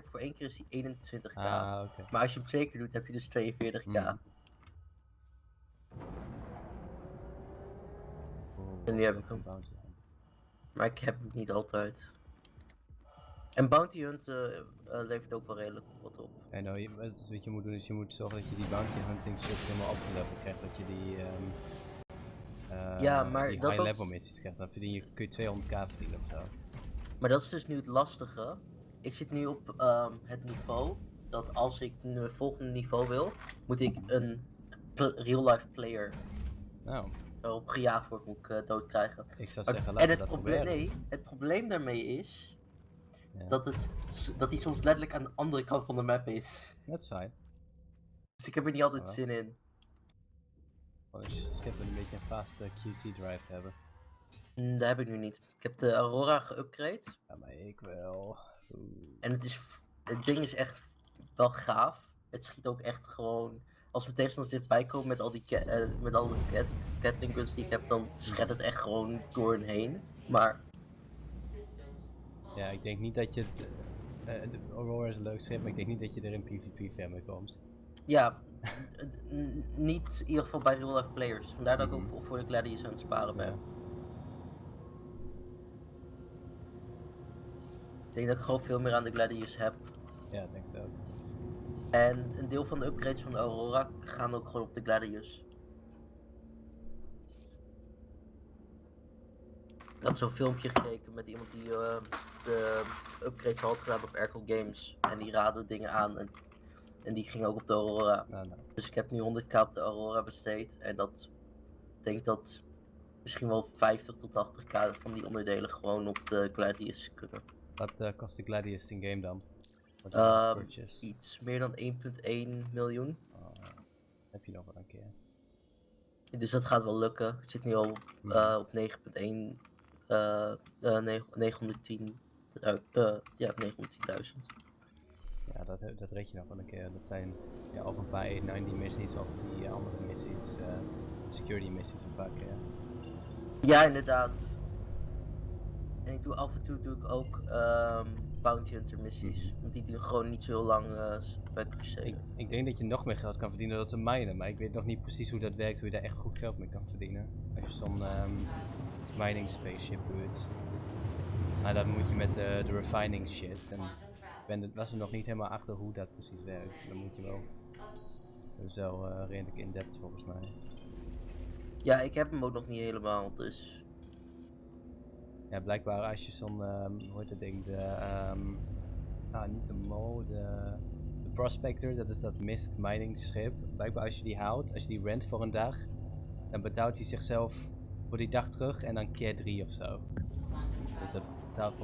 voor één keer is hij 21k. Oké. Maar als je hem 2 keer doet, heb je dus 42k. En nu heb ik hem. Bounty Hunt. Maar ik heb hem niet altijd. En Bounty Hunt levert ook wel redelijk wat op. En nou, wat je moet doen is je moet zorgen dat je die bounty hunting shit helemaal opgeleveld krijgt. Dat je die, Ja, maar die dat- high dat- level missies krijgt. Dan kun je 200k verdienen ofzo. Maar dat is dus nu het lastige. Ik zit nu op het niveau dat als ik een volgende niveau wil, moet ik een real life player Nou, waarop gejaagd wordt, moet ik doodkrijgen. ik zou Maar- zeggen, en laten we het dat probleem, proberen. nee, het probleem daarmee is Ja. dat hij soms letterlijk aan de andere kant van de map is. Dat is fijn. Dus ik heb er niet altijd Jawel. zin in. Want als je schip een beetje een fast QT drive hebben. Dat heb ik nu niet. Ik heb de Aurora geupgrade. Ja, maar ik wel. En het ding is echt wel gaaf. Het schiet ook echt gewoon. Als mijn tegenstanders dichtbij komen met al die Gatling guns die ik heb, dan schedt het echt gewoon door en heen. Maar Ja, ik denk niet dat je... de Aurora is een leuk schip, maar ik denk niet dat je er in PvP ver mee komt. ja, niet in ieder geval bij real life players. Vandaar dat ik ook voor de Gladius aan het sparen ben. Ja. Ik denk dat ik gewoon veel meer aan de Gladius heb. Ja, ik denk het ook. En een deel van de upgrades van de Aurora gaan ook gewoon op de Gladius. Ik had zo'n filmpje gekeken met iemand die de upgrades had gedaan op Erkel Games. En die raadde dingen aan en die ging ook op de Aurora. Nou. Dus ik heb nu 100k op de Aurora besteed. En ik denk dat misschien wel 50 tot 80k van die onderdelen gewoon op de Gladius kunnen. Wat kost de Gladius in game dan? Wat purchase? Iets meer dan 1,1 miljoen. Heb je nog wel een keer. Dus dat gaat wel lukken. Ik zit nu al op 9,1. 910. Ja, 910.000. Ja, dat red je nog wel een keer. Dat zijn of een paar 890 missies of die andere missies, security missies een paar keer. Ja, inderdaad. En af en toe doe ik ook Bounty Hunter missies. Want die doen gewoon niet zo heel lang bij Crusade. Ik denk dat je nog meer geld kan verdienen door te minen, maar ik weet nog niet precies hoe dat werkt, hoe je daar echt goed geld mee kan verdienen. Als je zo'n mining spaceship doet. Maar dan moet je met de refining shit. En ik was er nog niet helemaal achter hoe dat precies werkt. Dan moet je wel. Dat is wel redelijk in-depth volgens mij. Ja, ik heb hem ook nog niet helemaal, dus. Ja, blijkbaar als je zo'n, hoe heet dat ding, niet de Mo, de Prospector, dat is dat Misk mining schip. Blijkbaar als je die houdt, als je die rent voor een dag, dan betaalt hij zichzelf voor die dag terug en dan keer 3 of zo. Dus dat betaalt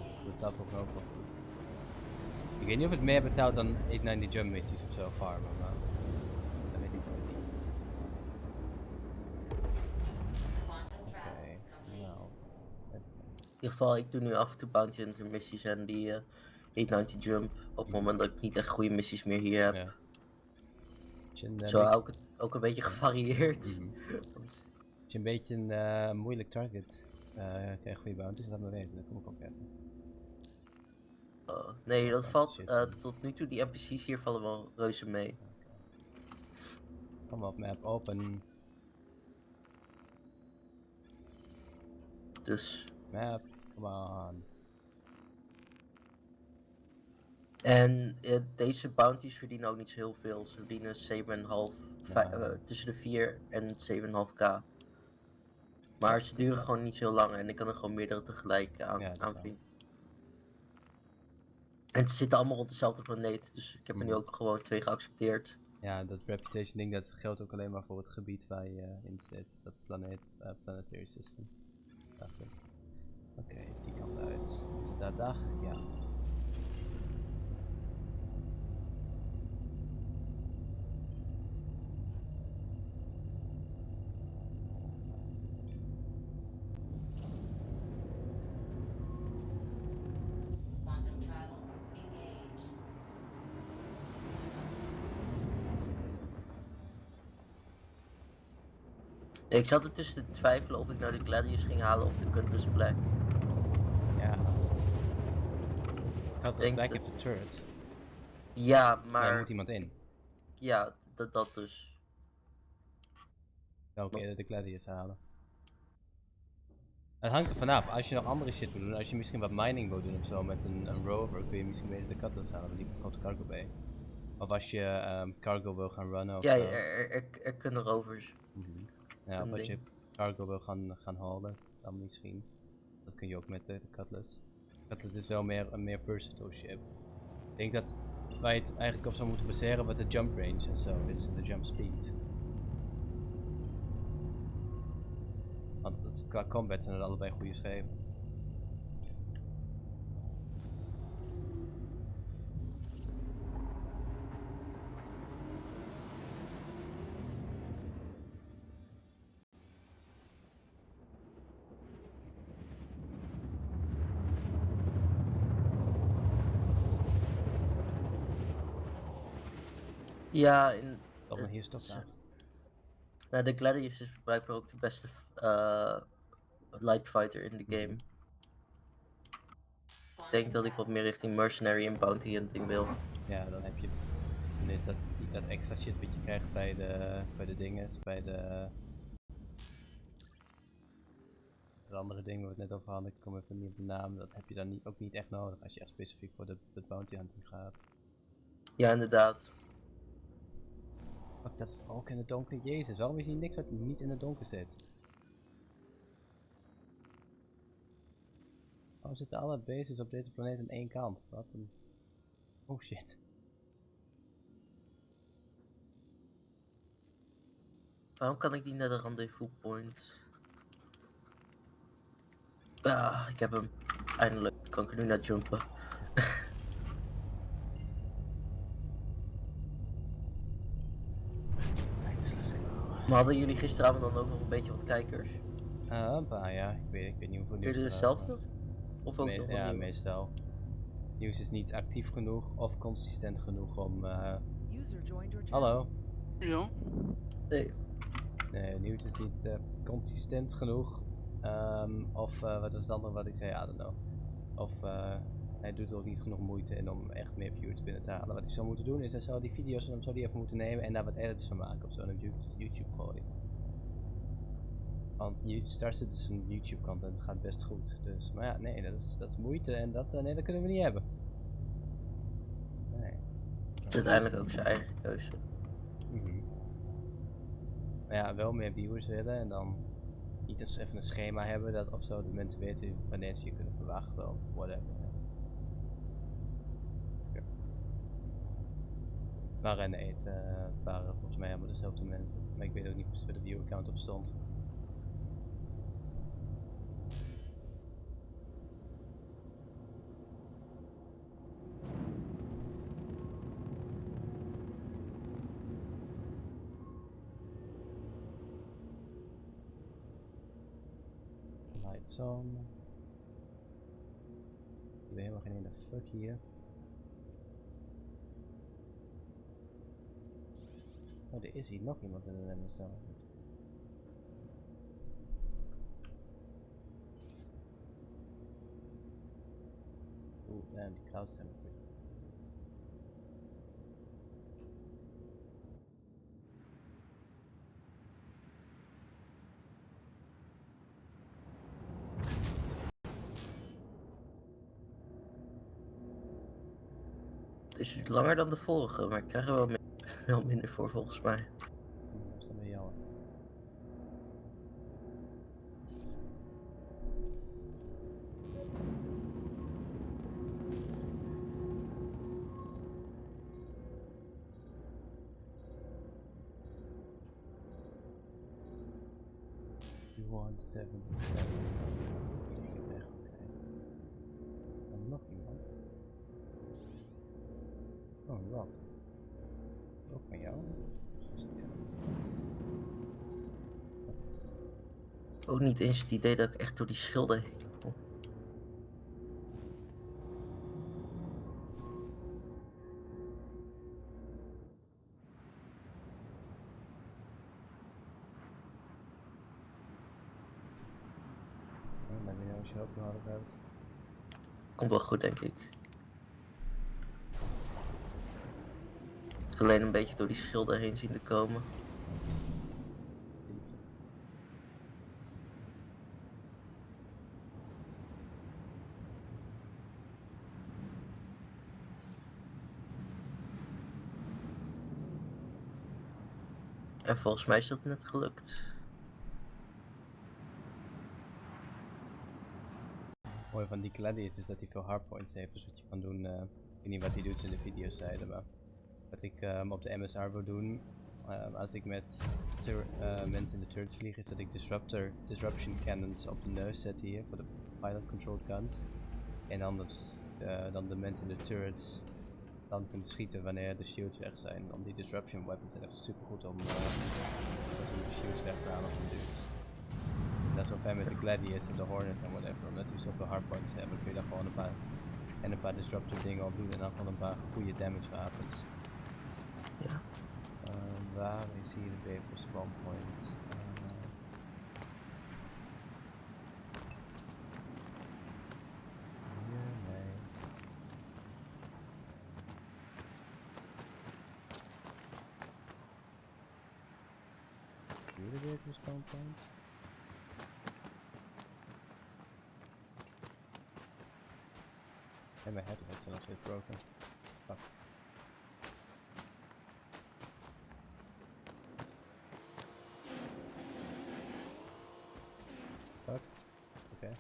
ook nog wel goed. Ik weet niet of het meer betaalt dan 890 jump missies of zo farmen, maar dat weet ik wel niet. Oké, nou. In ieder geval, ik doe nu af en toe Bounty Hunter missies en die 890 jump. Op het moment dat ik niet echt goede missies meer hier heb. Ja. Zo hou ik het ook een beetje gevarieerd. Als je een beetje een moeilijk target krijgt voor je bounties, laat me weten, dan kom ik ook even. Nee, dat valt tot nu toe, die NPC's hier vallen wel reuze mee. Kom op, map open. Dus. Map, come on. En deze bounties verdienen ook niet zo heel veel. Ze verdienen 7,5, tussen de 4 en 7,5k. Maar ze duren gewoon niet zo heel lang en ik kan er gewoon meerdere tegelijk aanvinken. En ze zitten allemaal op dezelfde planeet, dus ik heb er nu ook gewoon 2 geaccepteerd. Ja, dat reputation ding dat geldt ook alleen maar voor het gebied waar je in zit. Dat planetary system. Dacht ik. Oké, die kant uit. Is het daar dag? Ja. Ik zat er tussen te twijfelen of ik nou de Gladius ging halen of de Cutlass Black. Ja. Cutlass denk Black dat- heeft de turret. Ja, Daar maar... moet iemand in. Ja, dat dus. Zou ik eerder de Gladius halen. Het hangt er vanaf. Als je nog andere shit wil doen, als je misschien wat mining wil doen ofzo met een rover, kun je misschien beter de Cutlass halen, want die komt cargo bij. Of als je cargo wil gaan runnen Ja, ofzo. er kunnen rovers. Ja, of een als je ding. cargo wil gaan halen, dan misschien. Dat kun je ook met de Cutlass. Cutlass is wel een meer versatile ship. Ik denk dat waar je het eigenlijk op zou moeten baseren wat de jump range en zo is, en de jump speed. Want qua combat zijn het allebei goede schepen. Ja, Dat maar hier stopt daar. Nou, de Gladius is blijkbaar ook de beste light fighter in de game. Ik denk dat ik wat meer richting mercenary en bounty hunting wil. Ja, dan heb je. Dan is dat extra shit wat je krijgt bij de dinges, bij de andere dingen waar we het net over hadden, ik kom even niet op de naam, dat heb je dan ook niet echt nodig als je echt specifiek voor de bounty hunting gaat. Ja, inderdaad. Fuck, dat is ook in het donker, jezus, waarom is hier niks wat niet in het donker zit? Waarom zitten alle bases op deze planeet aan één kant? Wat een... Oh shit. Waarom kan ik niet naar de rendezvous point? Ah, ik heb hem. Eindelijk kan ik er nu naar jumpen. Maar hadden jullie gisteravond dan ook nog een beetje wat kijkers? Een paar, ja. Ik weet niet hoeveel nieuws Jullie er dezelfde? Of ook nog wat ja, nieuwe? meestal. Nieuws is niet actief genoeg of consistent genoeg om... User joined your channel. Hallo? Ja. Nee. Nee, nieuws is niet consistent genoeg. Of wat was het andere wat ik zei? I don't know. Of hij doet er ook niet genoeg moeite in om echt meer viewers binnen te halen. Wat hij zou moeten doen is hij zou die video's en dan zou die even moeten nemen en daar wat edits van maken of zo en op YouTube gooien. Want Star Citizen YouTube content gaat best goed. Dus, maar ja, nee, dat is moeite en nee, dat kunnen we niet hebben. Nee. Het is uiteindelijk ook zijn eigen keuze. Maar ja, wel meer viewers willen en dan niet eens even een schema hebben dat of zo, dat mensen weten wanneer ze je kunnen verwachten of whatever. Ja. Maar nee, het waren volgens mij helemaal dezelfde mensen. Maar ik weet ook niet precies waar de view account op stond. Lights on. Ik ben helemaal geen ene fuck hier. Oh, er is hier nog iemand in de MSL. Oeh, damn, die clouds zijn goed. Het is langer dan de vorige, maar ik krijg er wel minder voor volgens mij. Dat is dan weer jammer. Vliegen weg, oké. En nog iemand. Oh, Rob. Ook van jou? Ook niet eens het idee dat ik echt door die schilden heen kom. Maar weer als je ook nodig hebt. Komt wel goed, denk ik. moet alleen een beetje door die schilden heen zien te komen. En volgens mij is dat net gelukt. Het mooie van die gladiator is dat hij veel hardpoints heeft, dus wat je kan doen, ik weet niet wat hij doet in de video's zeiden, maar wat ik op de MSR wil doen, als ik met mensen in de turrets vlieg, is dat ik disruption cannons op de neus zet hier, voor de pilot controlled guns. En anders dan de mensen in de turrets dan kunnen schieten wanneer de shields weg zijn. Want die disruption weapons zijn echt super goed om de shields weg te halen van dudes. En dat is wel fijn met de gladiators en de hornet en whatever, omdat die zoveel hardpoints hebben, kun je daar gewoon een paar disruptor dingen op doen en dan gewoon een paar goede damage wapens. Ja. Waar is hier de vapor spawn point? Hier, nee. Hier de vapor spawn point? En mijn headlights zijn nog steeds broken. Fuck. Fuck. Oké.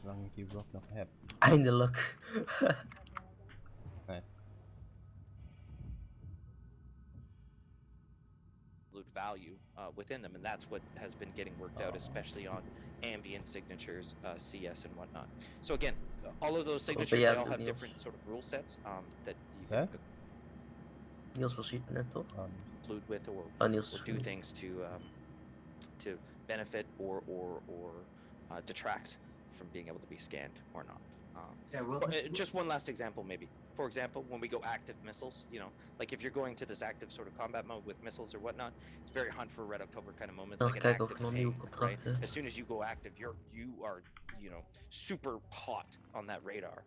Zolang ik die block nog heb. Eindelijk. Nice. Value within them, and that's what has been getting worked out, especially on ambient signatures, CS and whatnot. So again, all of those signatures, they all have different sort of rule sets that you can Niels was hier net toch? include with or do things to benefit or detract from being able to be scanned or not. Yeah, well, just one last example, maybe. For example, when we go active missiles, you know, like if you're going to this active sort of combat mode with missiles or whatnot, it's very Hunt for Red October kind of moments, like an active ping, right? As soon as you go active, you are, you know, super hot on that radar.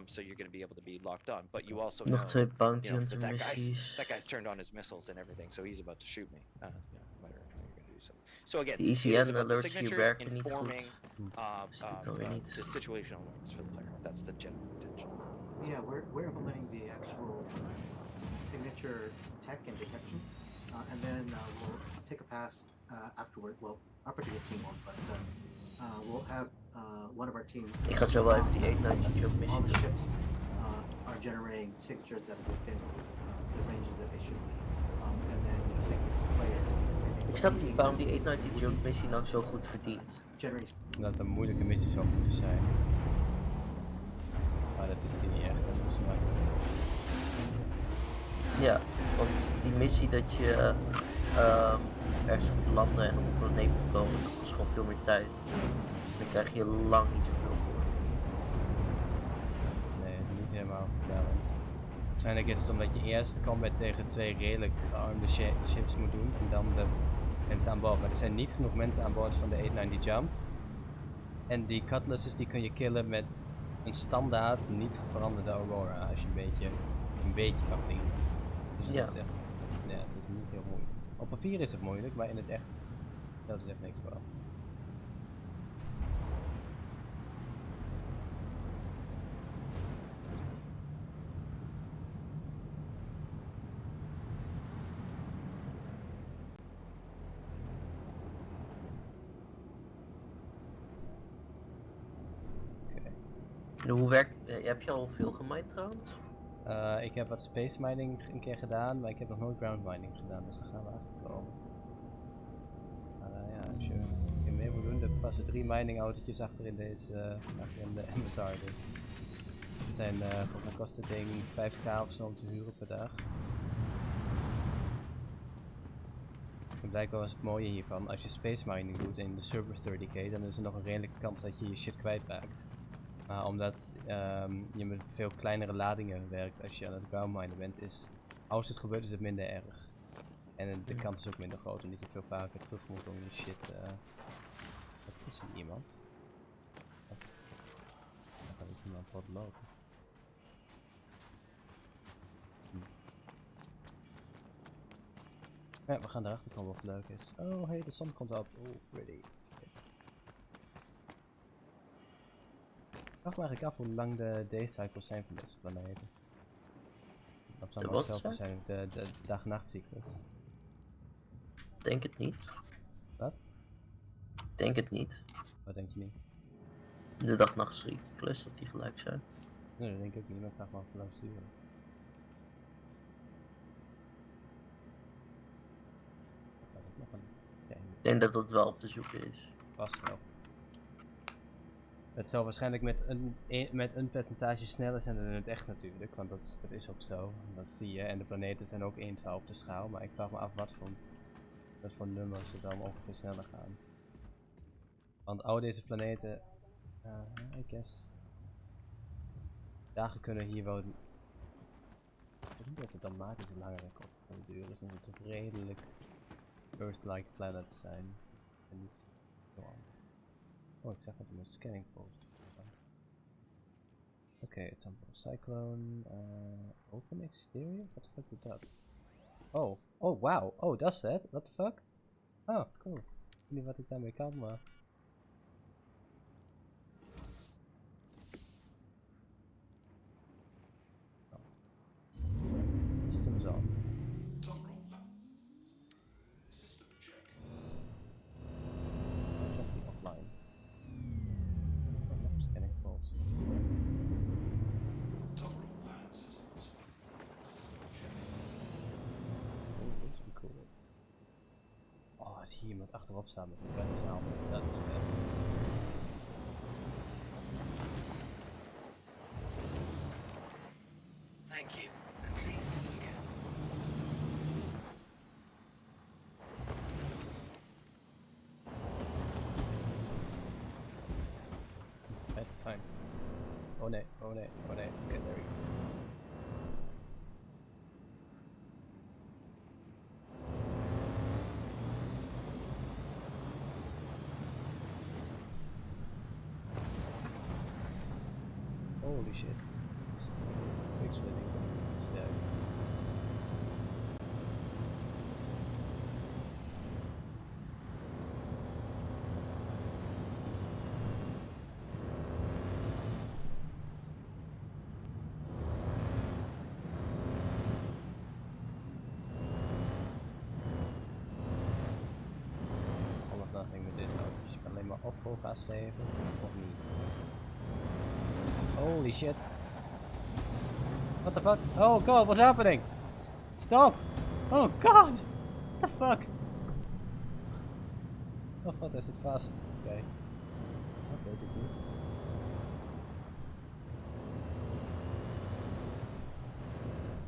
So you're going to be able to be locked on, but you also know, Nog 2 bounty you know hunter missies. that guy's turned on his missiles and everything, so he's about to shoot me. You know, whatever you're going to do. So again, the ECN alerts hier werken niet goed. The situational awareness for the player. That's the general intention. Yeah, we're implementing the actual signature tech and detection, and then we'll take a pass afterward. Well, our particular team won't, but we'll have one of our teams. Ik ga zo wel even die 890 jump All the missie. ships are generating signatures that are within the ranges that they should be, and then players. Ik snap niet waarom die 890 jump missie nou zo goed verdient. Dat een moeilijke missie zou moeten zijn. Maar dat is die niet echt, dat is maar. Ja, want die missie dat je ergens moet landen en op een planeet moet komen, dat kost gewoon veel meer tijd. Daar krijg je lang niet zoveel voor. Nee, dat is niet helemaal balanced. Waarschijnlijk is het omdat je eerst combat tegen 2 redelijk gearmde ships moet doen en dan de mensen aan boord. Maar er zijn niet genoeg mensen aan boord van de 890 Jump. En die cutlasses die kun je killen met een standaard niet veranderde Aurora als je een beetje kan vliegen. Dus ja. Dat is echt, ja, dat is niet heel moeilijk. Op papier is het moeilijk, maar in het echt, dat is echt niks voor. Hoe werkt, heb je al veel gemined trouwens? Ik heb wat space mining een keer gedaan, maar ik heb nog nooit ground mining gedaan, dus daar gaan we achter komen. Ja, als je mee wil doen, er passen 3 mining autootjes achter in deze, achter in de MSR. Dus. Ze zijn, volgens mij kost het ding 5k of zo om te huren per dag. En blijkbaar was het mooie hiervan, als je space mining doet in de server 30k, dan is er nog een redelijke kans dat je je shit kwijtraakt. Maar omdat je met veel kleinere ladingen werkt als je aan het groundminen bent, is als het gebeurt is het minder erg. En de kans is ook minder groot omdat je veel vaker terug moet om je shit. Wat is er iemand? Wat Wat lopen. Ja, we gaan erachter komen of het leuk is. Oh, hey, de zon komt op. Oh, pretty. Shit. Ik vraag me eigenlijk af hoe lang de daycycles zijn van deze planeten. Dat zou De wel wat hetzelfde zijn? zijn, de dag-nachtcyclus. Denk het niet. Wat? Denk het niet. Wat denk je niet? De dag-nachtcyclus, dat die gelijk zijn. Nee, dat denk ik ook niet, maar ik vraag me af hoe lang ze duren. Dat is nog een Ik denk dat dat wel op te zoeken is. vast wel. Het zal waarschijnlijk met een percentage sneller zijn dan in het echt natuurlijk, want dat is ook zo. Dat zie je, en de planeten zijn ook 1/12 de schaal, maar ik vraag me af wat voor nummers er dan ongeveer sneller gaan. Want al deze planeten, I guess, dagen kunnen hier wel, ik denk niet dat ze dramatisch langer kunnen duren, dus dat het toch redelijk Earth-like planets zijn. En niet zo anders. Oh, ik zeg dat in mijn scanning post. Oké, temporal cyclone, open exterior? Wat de fuck doet dat? Oh, oh wow, oh dat is vet, what the fuck? Oh, cool. Ik weet niet wat ik daarmee kan, maar... Oh. Systems on. System check. Check die offline. Oh, nog een scanning post. Temporal land systems. System check. Oh, dit is wel cool. Oh, als hier iemand achterop staat met een brandzaal, dat is vet. Thank you. And please visit again. Vet, fijn. Oh nee, oh nee, oh nee. Oké, there we go. Holy shit. Big sweating. Sterk. Almost nothing met deze auto's. Je kan alleen maar of vol gas geven of niet. Holy shit. What the fuck? Oh god, what's happening? Stop! Oh god! What the fuck? Oh god, hij zit vast. Oké. Dat weet ik niet.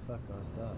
What the fuck was dat?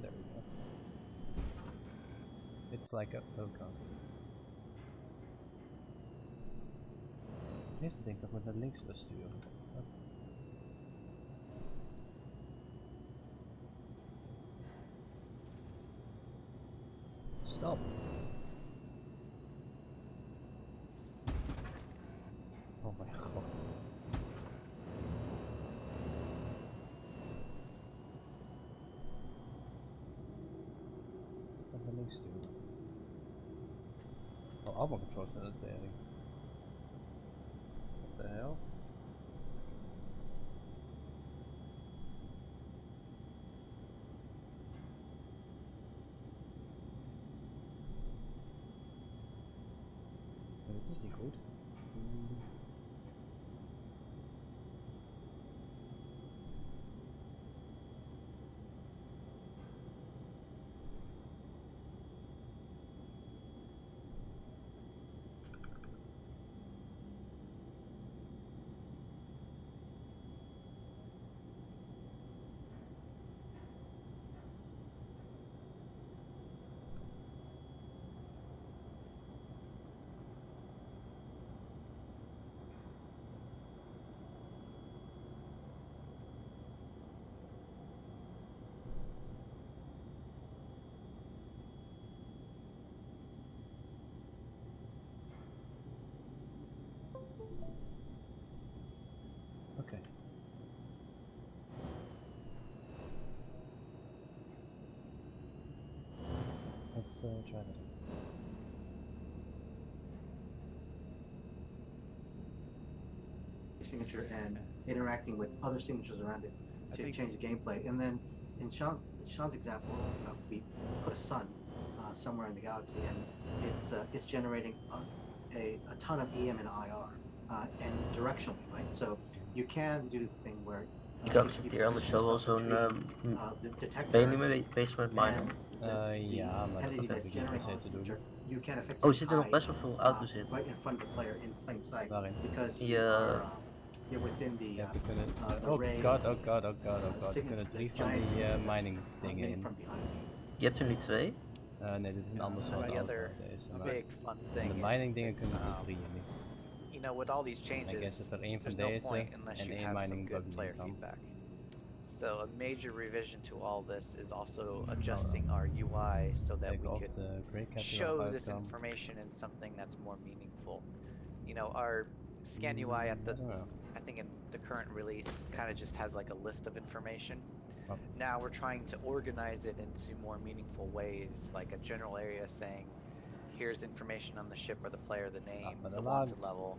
There we go. It's like a... oh god. Eerste ding toch met naar links te sturen. Oh. Stop. Oh mijn god. Wat naar links sturen. Oh, allemaal controls naar de tering. What the hell? Nee, dit is niet goed. let's try that. Signature and interacting with other signatures around it to think- change the gameplay. And then in Sean's example, we put a sun somewhere in the galaxy, and it's generating a ton of EM and IR and directionally, right? So you can do the thing where Je kan accepteren, anders zou wel zo'n basement miner. Ja, maar dat is natuurlijk niet per se te doen. Oh, er zitten nog best wel veel auto's in. Right in front of the player in plain sight. Waarin? Because Ja. you're within the Ja, we kunnen... array oh god. We kunnen 3 van die mining dingen in. from behind. Je hebt er nu 2. Nee, dit is een ander soort The auto. other Deze, big fun de thing mining dingen is, kunnen er 3 in nu. you know, with all these Ik guess changes, dat er 1 van there's no point deze unless en you 1 have some mining good bug player kan. feedback. So a major revision to all this is also adjusting our UI so that Kijken we of could de Grey Cat er show nog this uit kan. information in something that's more meaningful. You know, our scan UI at the, I don't know. I think in the current release, kind of just has like a list of information. Oh. Now we're trying to organize it into more meaningful ways, like a general area saying, here's information on the ship or the player, the name, but the a wanted lot. level.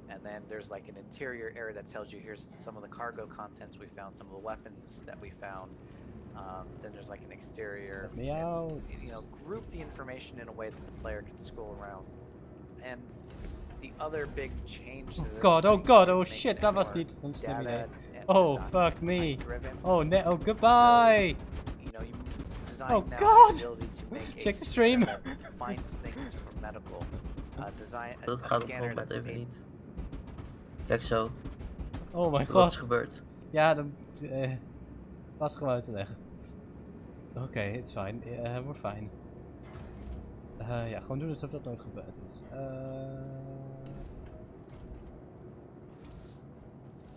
And then there's like an interior area that tells you here's some of the cargo contents we found, some of the weapons that we found. Then there's like an exterior. Let me out. You know, group the information in a way that the player can scroll around. And the other big change to this God, oh thing god, is oh making shit, it dat was more niet een slim idee. data and Oh, design fuck me. driven. Oh, nee, oh, goodbye. You know, you design Oh, now God. has the ability to make Check a the scanner stream. that finds things from medical. Design Dat a gaat op scanner combat that's even made. niet. Kijk zo. Oh my Wat is god. gebeurd? Ja, dan was gewoon uit te leggen. Oké, it's fine. We're fine. Ja, gewoon doen alsof dat nooit gebeurd is.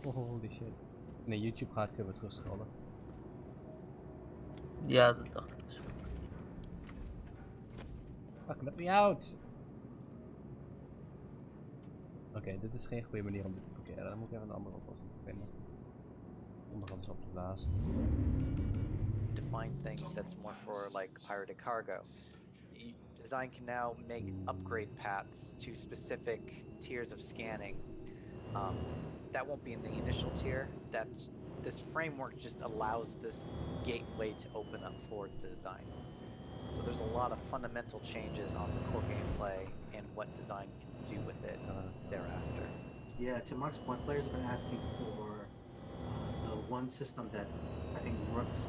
Holy shit. Nee, YouTube gaat weer terug scrollen. Ja, dat dacht ik dus. Fuck, let me out! Oké, dit is geen goede manier om dit te blokkeren. Dan moet ik even een andere oplossing vinden. Onderhand is op te blazen. Define things that's more for like pirated cargo. Design can now make upgrade paths to specific tiers of scanning. That won't be in the initial tier. This framework just allows this gateway to open up for design. So there's a lot of fundamental changes on the core gameplay and what design can do with it thereafter. Yeah, to Mark's point, players have been asking for the one system that I think works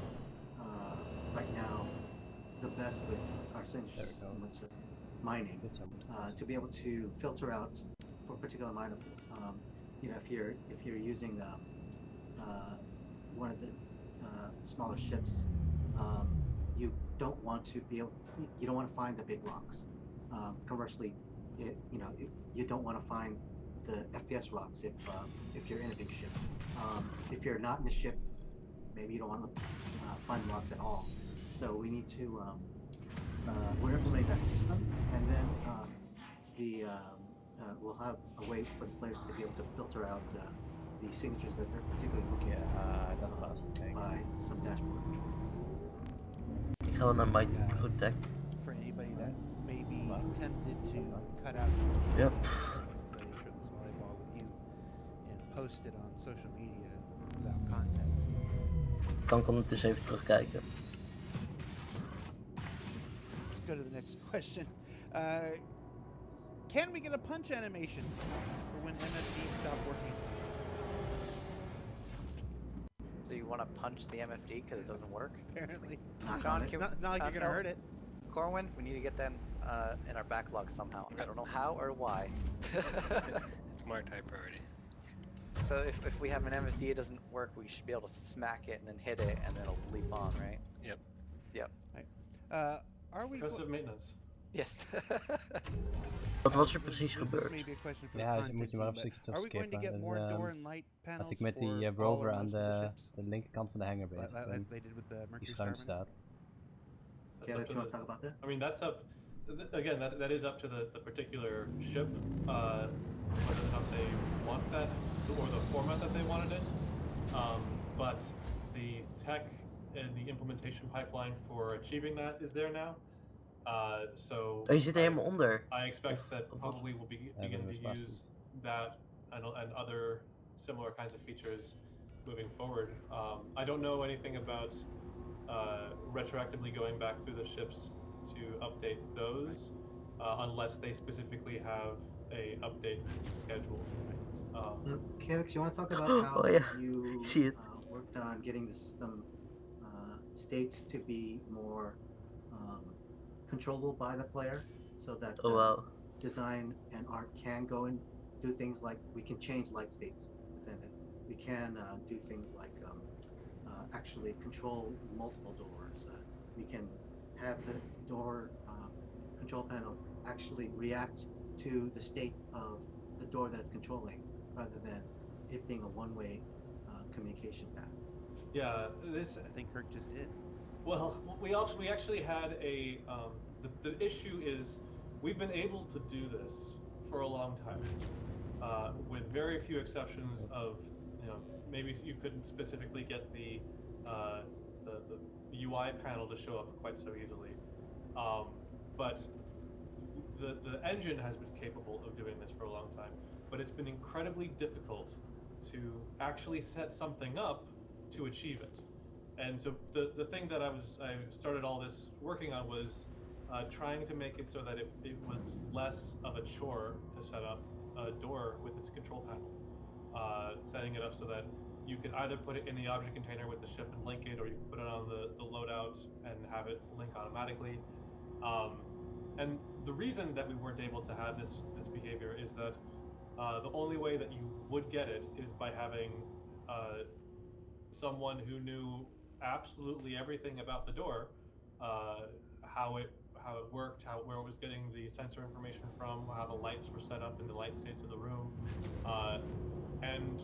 right now the best with our signature system, which is mining, to be able to filter out for particular minables. You know, if you're using one of the smaller ships, you don't want to be able, you don't want to find the big rocks. Conversely, you don't want to find the FPS rocks if you're in a big ship. If you're not in a ship, maybe you don't want to find rocks at all. So we need to we're implementing that system, and then we'll have a way for the players to be able to filter out the signatures that they're particularly looking at by some dashboard control. Ik ga wel naar Microtech. For anybody that may be tempted to cut out Yep. play shirtless volleyball with you and post it on social media without context. Kan ik ondertussen even terugkijken. Let's go to the next question. Can we get a punch animation for when MFDs stop working? So you want to punch the MFD because it doesn't work? Apparently. John, can Not like you're gonna hurt it. Corwin, we need to get that in our backlog somehow. I don't know how or why. It's my type priority. So if we have an MFD, it doesn't work, we should be able to smack it and then hit it and then it'll leap on, right? Yep. Yep. Are we Progressive maintenance. Yes. Wat was er precies This gebeurd? may be a question for the Ja, dus content moet je maar team, een stukje but are we going to terugskippen. get more door and light panels Als ik met die for rover all or aan most of the de ships? linkerkant van de hangar bezig Like ben, they did with the die Mercury schuin Starman? staat. Caleb, you want to talk about that? I mean, that's up. Again, that is up to the particular ship, whether or not they want that or the format that they wanted it. But the tech and the implementation pipeline for achieving that is there now. So Oh, je zit er helemaal onder. I expect Of- that of wat? probably we'll begin to use that and other similar kinds of features moving forward. I don't know anything about retroactively going back through the ships to update those, unless they specifically have a update schedule. Calix, you want to talk about how Oh, yeah. you See it. worked on getting the system states to be more controllable by the player, so that Oh, wow. design and art can go and do things like we can change light states within it. We can do things like actually control multiple doors. We can have the door control panels actually react to the state of the door that it's controlling, rather than it being a one-way communication path. Yeah, this. I think Kirk just did. Well, we actually had a the issue is we've been able to do this for a long time, with very few exceptions of, you know, maybe you couldn't specifically get the UI panel to show up quite so easily, but the engine has been capable of doing this for a long time, but it's been incredibly difficult to actually set something up to achieve it. And so the thing that I started all this working on was trying to make it so that it was less of a chore to set up a door with its control panel. Setting it up so that you could either put it in the object container with the ship and link it, or you could put it on the loadout and have it link automatically. And the reason that we weren't able to have this behavior is that the only way that you would get it is by having someone who knew absolutely everything about the door, how it worked, where it was getting the sensor information from, how the lights were set up in the light states of the room, and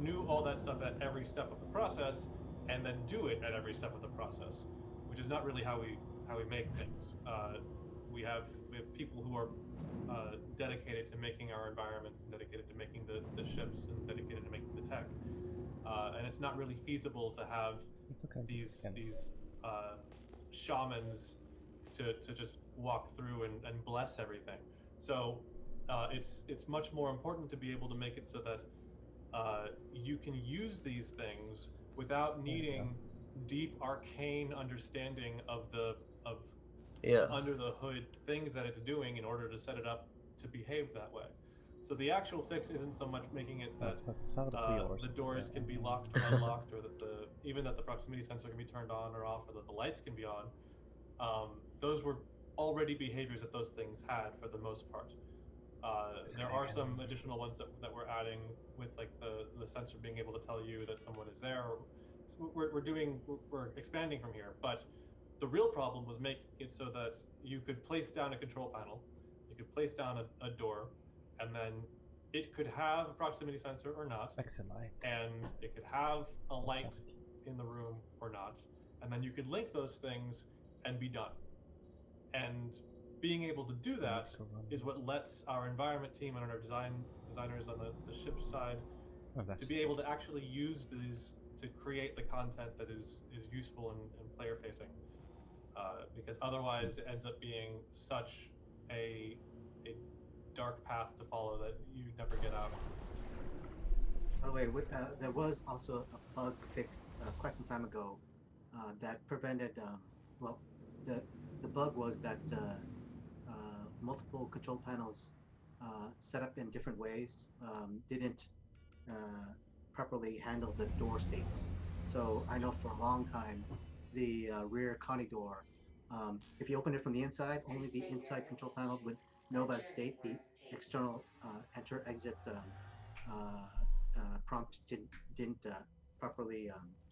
knew all that stuff at every step of the process, and then do it at every step of the process, which is not really how we make things. We have people who are dedicated to making our environments, and dedicated to making the ships, and dedicated to making the tech. And it's not really feasible to have these shamans to just walk through and bless everything. So it's much more important to be able to make it so that you can use these things without needing deep arcane understanding of the under the hood things that it's doing in order to set it up to behave that way. So the actual fix isn't so much making it that the doors can be locked or unlocked, or that even that the proximity sensor can be turned on or off, or that the lights can be on. Those were already behaviors that those things had for the most part. There are some additional ones that we're adding, with like the sensor being able to tell you that someone is there. We're expanding from here, but the real problem was making it so that you could place down a control panel, you could place down a door, and then it could have a proximity sensor or not, and it could have a light in the room or not, and then you could link those things and be done. And being able to do that is what lets our environment team and our designers on the ship side to be able to actually use these to create the content that is useful and player facing. Because otherwise it ends up being such a dark path to follow that you never get out of. By the way, there was also a bug fixed quite some time ago that prevented. Well, the bug was that multiple control panels set up in different ways didn't properly handle the door states. So I know for a long time the rear Connie door, if you open it from the inside, only the inside control panel would know about state. The external enter exit prompt didn't properly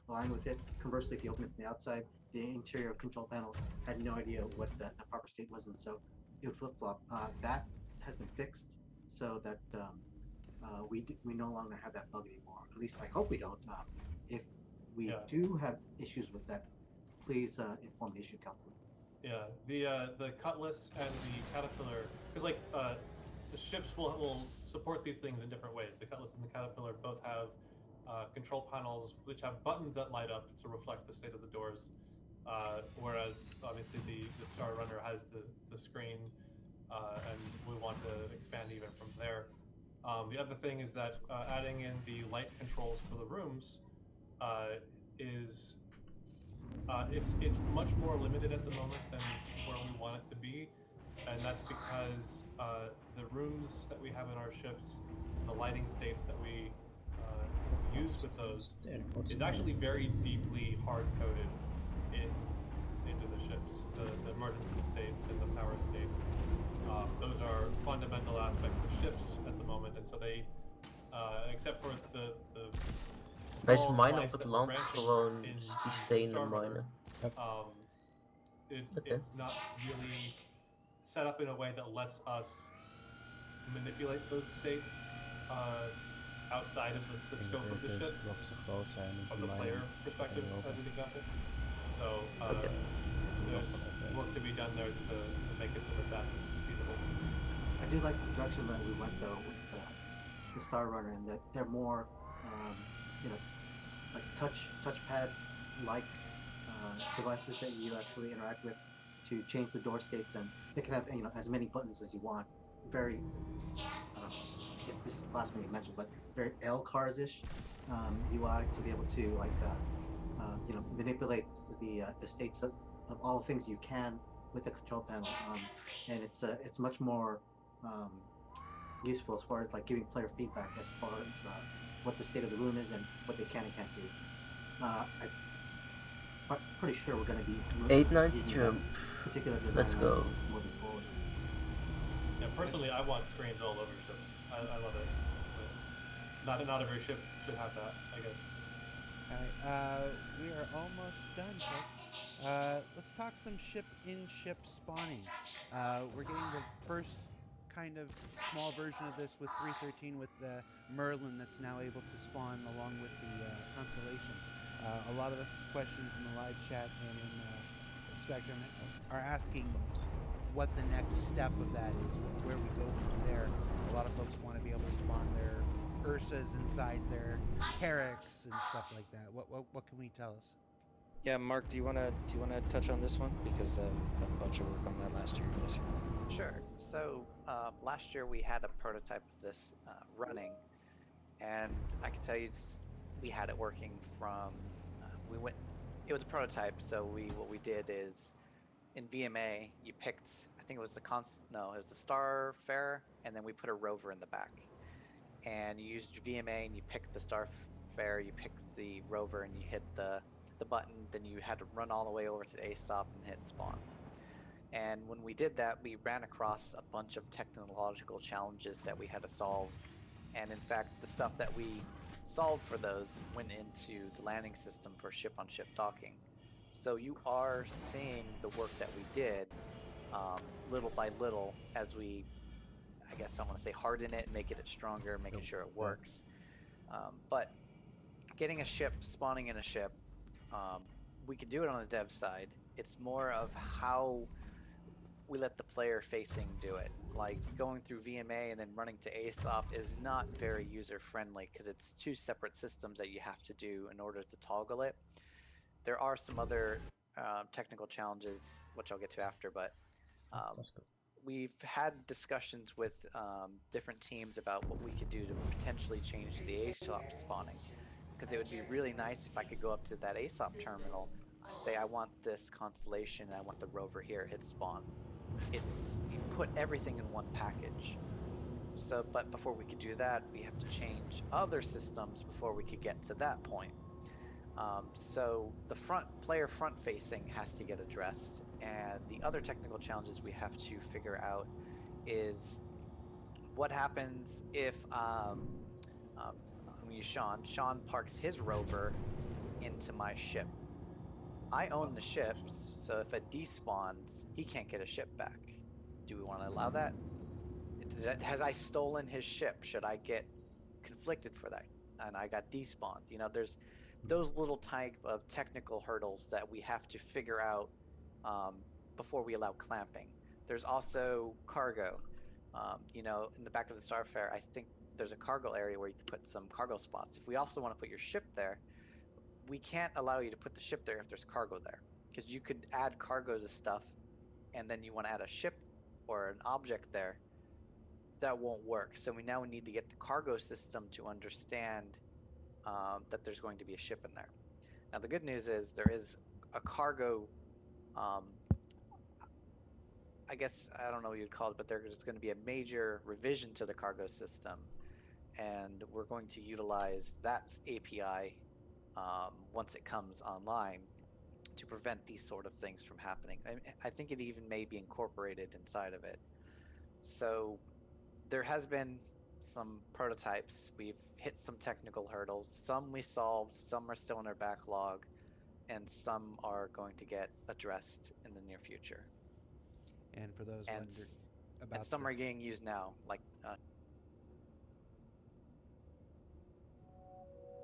align with it. Conversely, if you open it from the outside, the interior control panel had no idea what the proper state was, and so it would flip-flop. That has been fixed so that we no longer have that bug anymore. At least I hope we don't. If we do have issues with that, please inform the issue counselor. Yeah, the Cutlass and the Caterpillar, because like the ships will support these things in different ways. The Cutlass and the Caterpillar both have control panels which have buttons that light up to reflect the state of the doors. whereas obviously the Star Runner has the screen, and we want to expand even from there. The other thing is that adding in the light controls for the rooms is it's much more limited at the moment than where we want it to be, and that's because the rooms that we have in our ships and the lighting states that we use with those is actually very deeply hard coded into the ships. The emergency states and the power states. Those are fundamental aspects of ships at the moment, and so they, except for the Bij small minen slice op het that we're land branching gewoon in die the stenen Star Runner, minen. it's not really set up in a way that lets us manipulate those states outside of the scope of the ship from the player perspective, as an example. So there's work to be done there to make it so that that's feasible. I do like the direction that we went though with the Star Runner, and that they're more, you know, like touchpad like devices that you actually interact with to change the door states, and they can have as many buttons as you want. Very, if this is blasphemy to mention, but very L cars-ish UI to be able to like manipulate the states of all things you can with the control panel, and it's much more useful as far as like giving player feedback as far as what the state of the room is and what they can and can't do. I'm pretty sure we're going to be 890 using jump. that particular design Let's go. moving forward. Yeah, personally, I want screens all over ships. I love it. But not every ship should have that, I guess. Alright, we are almost done, folks. Let's talk some in-ship spawning. We're getting the first kind of small version of this with 313 with the Merlin that's now able to spawn along with the Constellation. A lot of the questions in the live chat and in Spectrum are asking what the next step of that is, where we go from there. A lot of folks want to be able to spawn their Ursas inside their Carracks and stuff like that. What can we tell us? Yeah, Mark, do you wanna touch on this one, because done a bunch of work on that last year. This year. Sure. So last year we had a prototype of this running, and I can tell you we had it working from it was a prototype. So what we did is in VMA you picked, I think it was it was the Starfarer, and then we put a rover in the back, and you used VMA and you picked the Starfarer, you picked the rover, and you hit the button. Then you had to run all the way over to the ASOP and hit spawn. And when we did that, we ran across a bunch of technological challenges that we had to solve. And in fact, the stuff that we solved for those went into the landing system for ship-on-ship docking. So you are seeing the work that we did little by little as we, I guess I want to say, harden it, making it stronger, making sure it works. But getting a ship, spawning in a ship, we could do it on the dev side. It's more of how we let the player facing do it. Like going through VMA and then running to ASOP is not very user friendly because it's two separate systems that you have to do in order to toggle it. There are some other technical challenges, which I'll get to after, but we've had discussions with different teams about what we could do to potentially change the ASOP spawning, because it would be really nice if I could go up to that ASOP terminal, say I want this constellation and I want the rover here, hit spawn. You put everything in one package. So, but before we could do that, we have to change other systems before we could get to that point. So the player front facing has to get addressed, and the other technical challenges we have to figure out is what happens if I'm gonna use Sean. Sean parks his rover into my ship. I own the ships, so if it despawns, he can't get a ship back. Do we want to allow that? Has I stolen his ship? Should I get conflicted for that? And I got despawned. You know, there's those little type of technical hurdles that we have to figure out before we allow clamping. There's also cargo. You know, in the back of the Starfarer, I think there's a cargo area where you can put some cargo spots. If we also want to put your ship there, we can't allow you to put the ship there if there's cargo there. because you could add cargo to stuff, and then you want to add a ship or an object there. That won't work. So we now need to get the cargo system to understand that there's going to be a ship in there. Now the good news is there is a cargo. I guess I don't know what you'd call it, but there's going to be a major revision to the cargo system, and we're going to utilize that API once it comes online to prevent these sort of things from happening. I think it even may be incorporated inside of it. So there has been some prototypes. We've hit some technical hurdles. Some we solved, some are still in our backlog, and some are going to get addressed in the near future. And for those And, wondering about and some are getting used now, like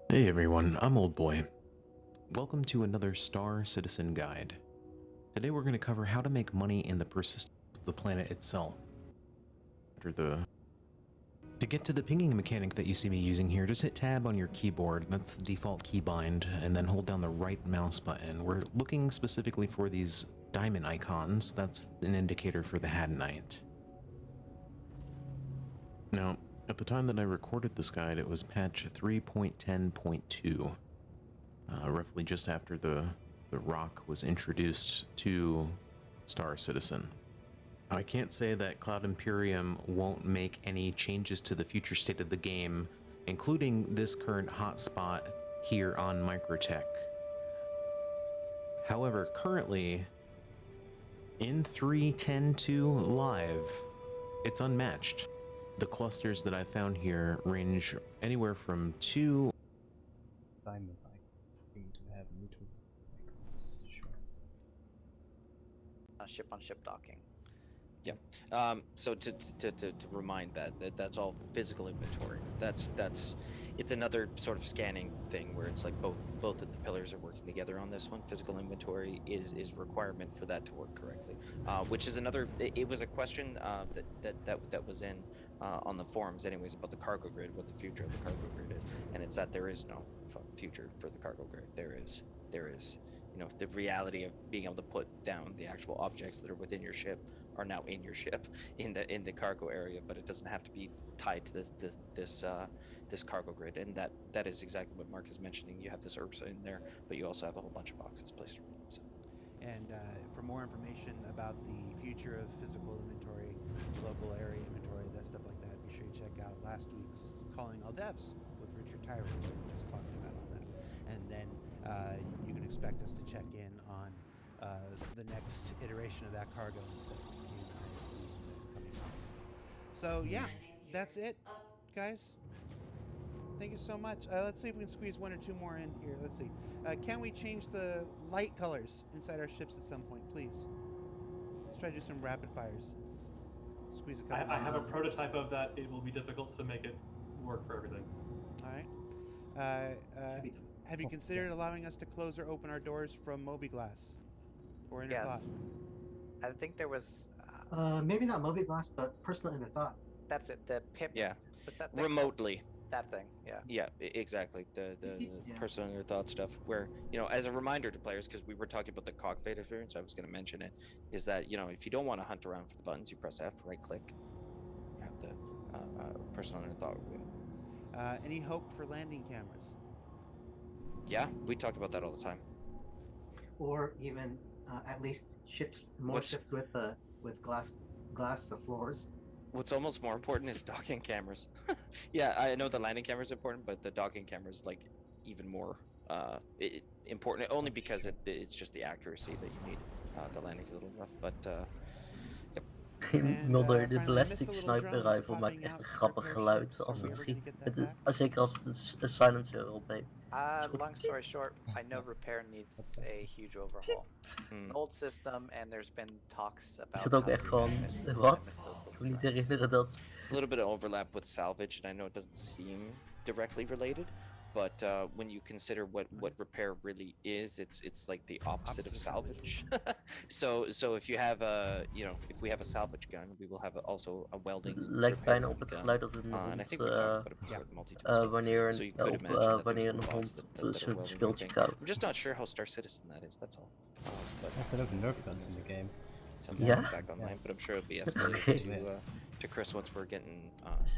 Hey everyone, I'm Old Boy. Welcome to another Star Citizen Guide. Today we're going to cover how to make money in the persistence of the planet itself. To get to the pinging mechanic that you see me using here, just hit tab on your keyboard, that's the default keybind, and then hold down the right mouse button. We're looking specifically for these diamond icons, that's an indicator for the Hadanite. Now, at the time that I recorded this guide, it was patch 3.10.2, roughly just after the rock was introduced to Star Citizen. I can't say that Cloud Imperium won't make any changes to the future state of the game, including this current hotspot here on Microtech. However, currently, in 3.10.2 live, it's unmatched. The clusters that I found here range anywhere from 2 Diamond I seem to have little icons. Sure. ship-on-ship docking. Yeah. So to remind that's all physical inventory. That's it's another sort of scanning thing where it's like both of the pillars are working together on this one. Physical inventory is requirement for that to work correctly. Which is another. It was a question that was in on the forums anyways about the cargo grid, what the future of the cargo grid is, and it's that there is no future for the cargo grid. There is the reality of being able to put down the actual objects that are within your ship are now in your ship in the cargo area, but it doesn't have to be tied to this cargo grid, and that is exactly what Mark is mentioning. You have this Ursa in there, but you also have a whole bunch of boxes placed around. So. And for more information about the future of physical inventory, local area inventory, that stuff like that, be sure you check out last week's Calling All Devs with Richard Tyree, where we just talking about all that. And then you can expect us to check in on the next iteration of that cargo and stuff in ISC in the coming months. So yeah, that's it, guys. Thank you so much. Let's see if we can squeeze one or two more in here. Let's see. Can we change the light colors inside our ships at some point, please? Let's try to do some rapid fires. Squeeze a couple. I have a prototype of that. It will be difficult to make it work for everything. All right. Have you considered allowing us to close or open our doors from Mobiglass or Inner Thought? I think there was. Maybe not Mobiglass, but personal inner thought. That's it. The PIP. Yeah. What's that thing? Remotely. That thing. Yeah. Yeah, exactly. The Yeah. personal inner thought stuff. Where as a reminder to players, because we were talking about the cockpit experience, I was going to mention it. Is that if you don't want to hunt around for the buttons, you press F, right click. You have the personal inner thought wheel. Any hope for landing cameras? Yeah, we talk about that all the time. Or even at least ships with glass floors. What's almost more important is docking cameras. Yeah, I know the landing camera is important, but the docking camera is like even more important. Only because it's just the accuracy that you need. The landing's a little rough, but yep. Mulder, de ballistic sniper rifle maakt echt een grappig geluid als het schiet. Zeker als het een silencer erop heeft. Long story short, I know repair needs a huge overhaul. It's an old system, and there's been talks about. Is het ook echt van wat? Ik kan me niet herinneren dat. It's a little bit of overlap with salvage, and I know it doesn't seem directly related, But when you consider what repair really is, it's like the opposite of salvage. So if you have if we have a salvage gun, we will have also a welding Lijkt repair bijna op het gun. geluid dat een And I hond, think we talked about it before with multi-tool stuff. wanneer So you could imagine that there's wanneer een little bots hond that are zijn welding your speeltje thing. koudt. I'm just not sure how Star Citizen that is. That's all. But Er zijn ook nerf guns in de game. someday Ja? I'll get back online, but I'm sure it'll be Oké. escalated to Chris once we're getting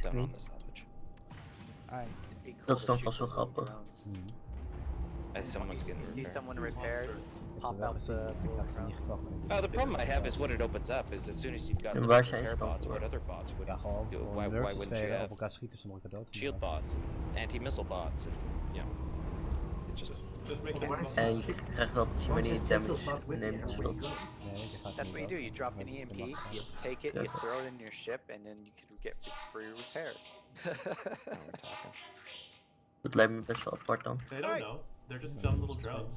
done on the salvage. Alright. Dat is dan vast wel grappig. As someone's getting You see repaired. someone repaired, pop out the drones. The problem I have is what it opens up is as soon as you've got En little waar zijn repair ze dan bots, voor? what other bots would Ja, gewoon why nerf wouldn't you spelen, op have elkaar schieten zonder elkaar dood te shield maken. bots and anti-missile bots and it just Just make it En je krijgt wel dat je wanneer je damage neemt. Zodat... That's what you do. You drop an EMP, you take it, you throw it in your ship, and then you can get free repairs. Dat lijkt me best wel apart dan. They don't know. They're just dumb little drones.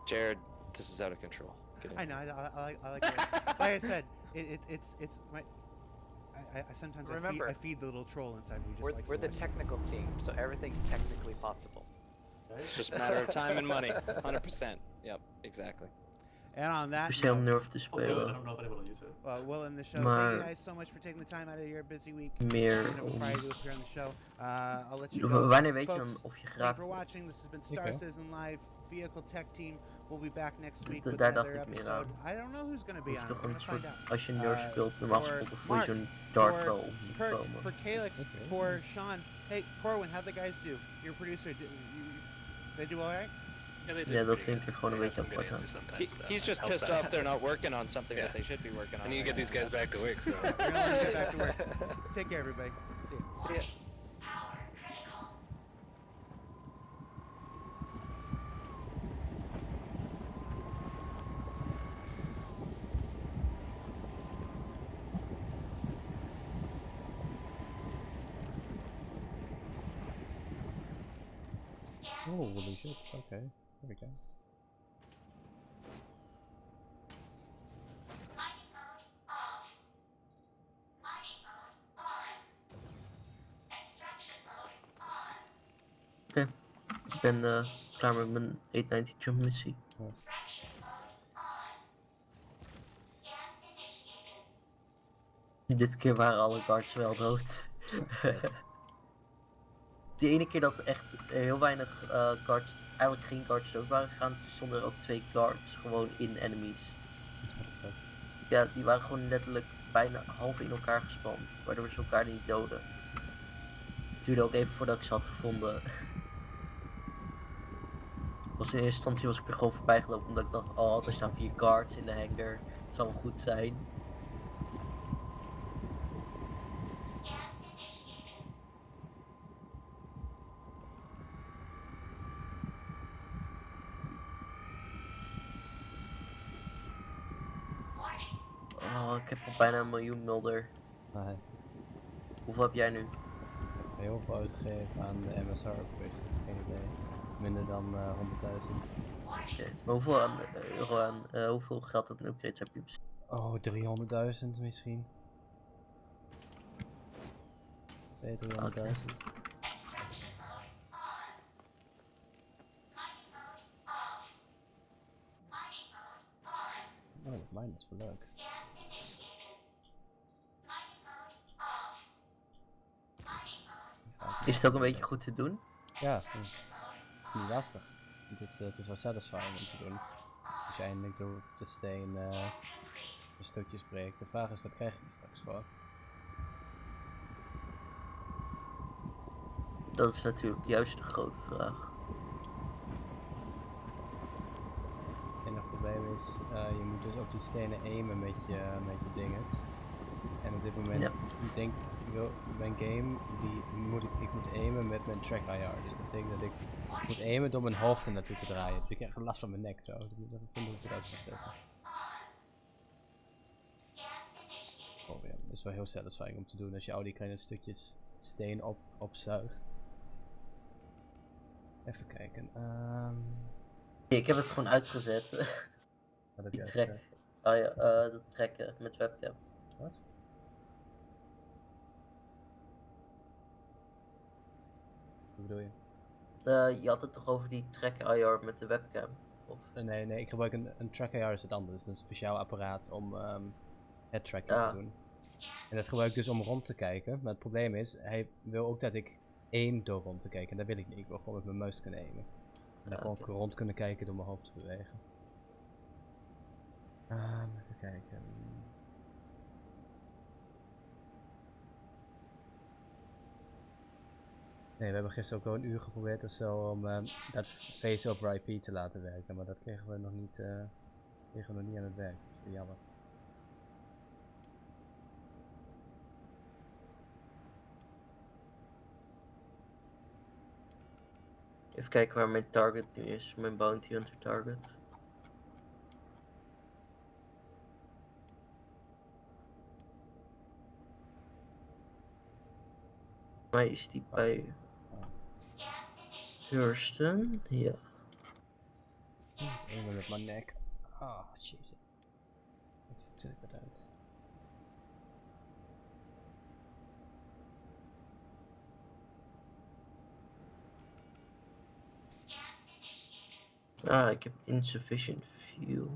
Jared, this is out of control. Get in. I know. I like it. Like I said, it's my. I sometimes Remember, I feed the little troll inside me. Just We're, like we're the someone else. technical team, so everything's technically possible. It's just a matter of time and money. 100%. Yep, exactly. And on that Speciaal om note, nerf te Oh, good. I spelen. don't know if I'm able to use it. we'll end the show. Maar- Thank you guys so much for taking the time out of your busy week. Meer You know, om- Friday to appear on the show. I'll let you go. Wanneer weet je dan Folks, of je thank you graag... for watching. This has been Star Okay. Citizen Live Vehicle Tech Team. We'll be back next week Da- with daar dacht another ik meer episode. aan. I don't know who's going to be Of on. toch We're een gonna find soort, out. als je nerf speelt, normaal for gesproken voel je Mark, zo'n dart for roll Kurt, komen. for Calyx, Okay. for Sean. Hey, Corwin, how'd the guys do? Your producer, they do all right? Ja, dat vind ik er gewoon een beetje apart aan. He's just pissed off they're not working on something that they should be working on. I need to get these guys back to work. So. We're gonna let you get back to work. Take care, everybody. See ya. See ya. Oh, holy shit. Okay. There we go. Oké, ik ben klaar met mijn 890 jump missie. Nice. Dit keer waren alle guards wel dood. Die ene keer dat echt heel weinig guards, eigenlijk geen guards dood waren gegaan, stonden er ook 2 guards gewoon in enemies. Ja, die waren gewoon letterlijk bijna half in elkaar gespand, waardoor ze elkaar niet doden. Het duurde ook even voordat ik ze had gevonden. In eerste instantie was ik er gewoon voorbij gelopen omdat ik dacht, oh, er staan 4 guards in de hangar, het zal wel goed zijn. Oh, ik heb al bijna 1 miljoen Mulder. Nice. Hoeveel heb jij nu? Ik heb heel veel uitgegeven aan de MSR upgrades, dus ik heb geen idee. Minder dan 100.000. Oké, maar hoeveel aan, euro aan, hoeveel geld aan upgrades heb je besteed? Oh, 300.000 misschien. 300.000. Oh, dat mine is wel leuk. Is het ook een beetje goed te doen? Ja, het is niet lastig. Het is wel satisfying om te doen. Als je eindelijk door de steen de stukjes breekt. De vraag is, wat krijg je er straks voor? Dat is natuurlijk juist de grote vraag. Het enige probleem is, je moet dus op die stenen aimen met je dinges. En op dit moment, ik denk, mijn game, ik moet aimen met mijn track IR. Dus dat betekent dat ik moet aimen door mijn hoofd er naartoe te draaien. Dus ik krijg last van mijn nek zo. Dus ik moet even vinden hoe ik eruit moet zetten. Oh ja, dat is wel heel satisfying om te doen als je al die kleine stukjes steen opzuigt. Even kijken. Ik heb het gewoon uitgezet. Wat heb Die je track. uitgezet? Oh ja, dat trekken met webcam. Wat? Hoe bedoel je? Je had het toch over die track IR met de webcam? Of... Nee, ik gebruik een track AR is het anders. Een speciaal apparaat om head tracking te doen. En dat gebruik ik dus om rond te kijken. Maar het probleem is, hij wil ook dat ik aim door rond te kijken. En dat wil ik niet. Ik wil gewoon met mijn muis kunnen aimen. En dan gewoon rond kunnen kijken door mijn hoofd te bewegen. Even kijken. Nee, we hebben gisteren ook al een uur geprobeerd of zo om dat face over IP te laten werken. Maar dat kregen we nog niet, aan het werk. Dat is jammer. Even kijken waar mijn target nu is. Mijn bounty hunter target. Mij is die bij Hurston, ja. Even met mijn nek. Ah, jezus. Hoe zet ik dat uit? Ah, ik heb insufficient fuel.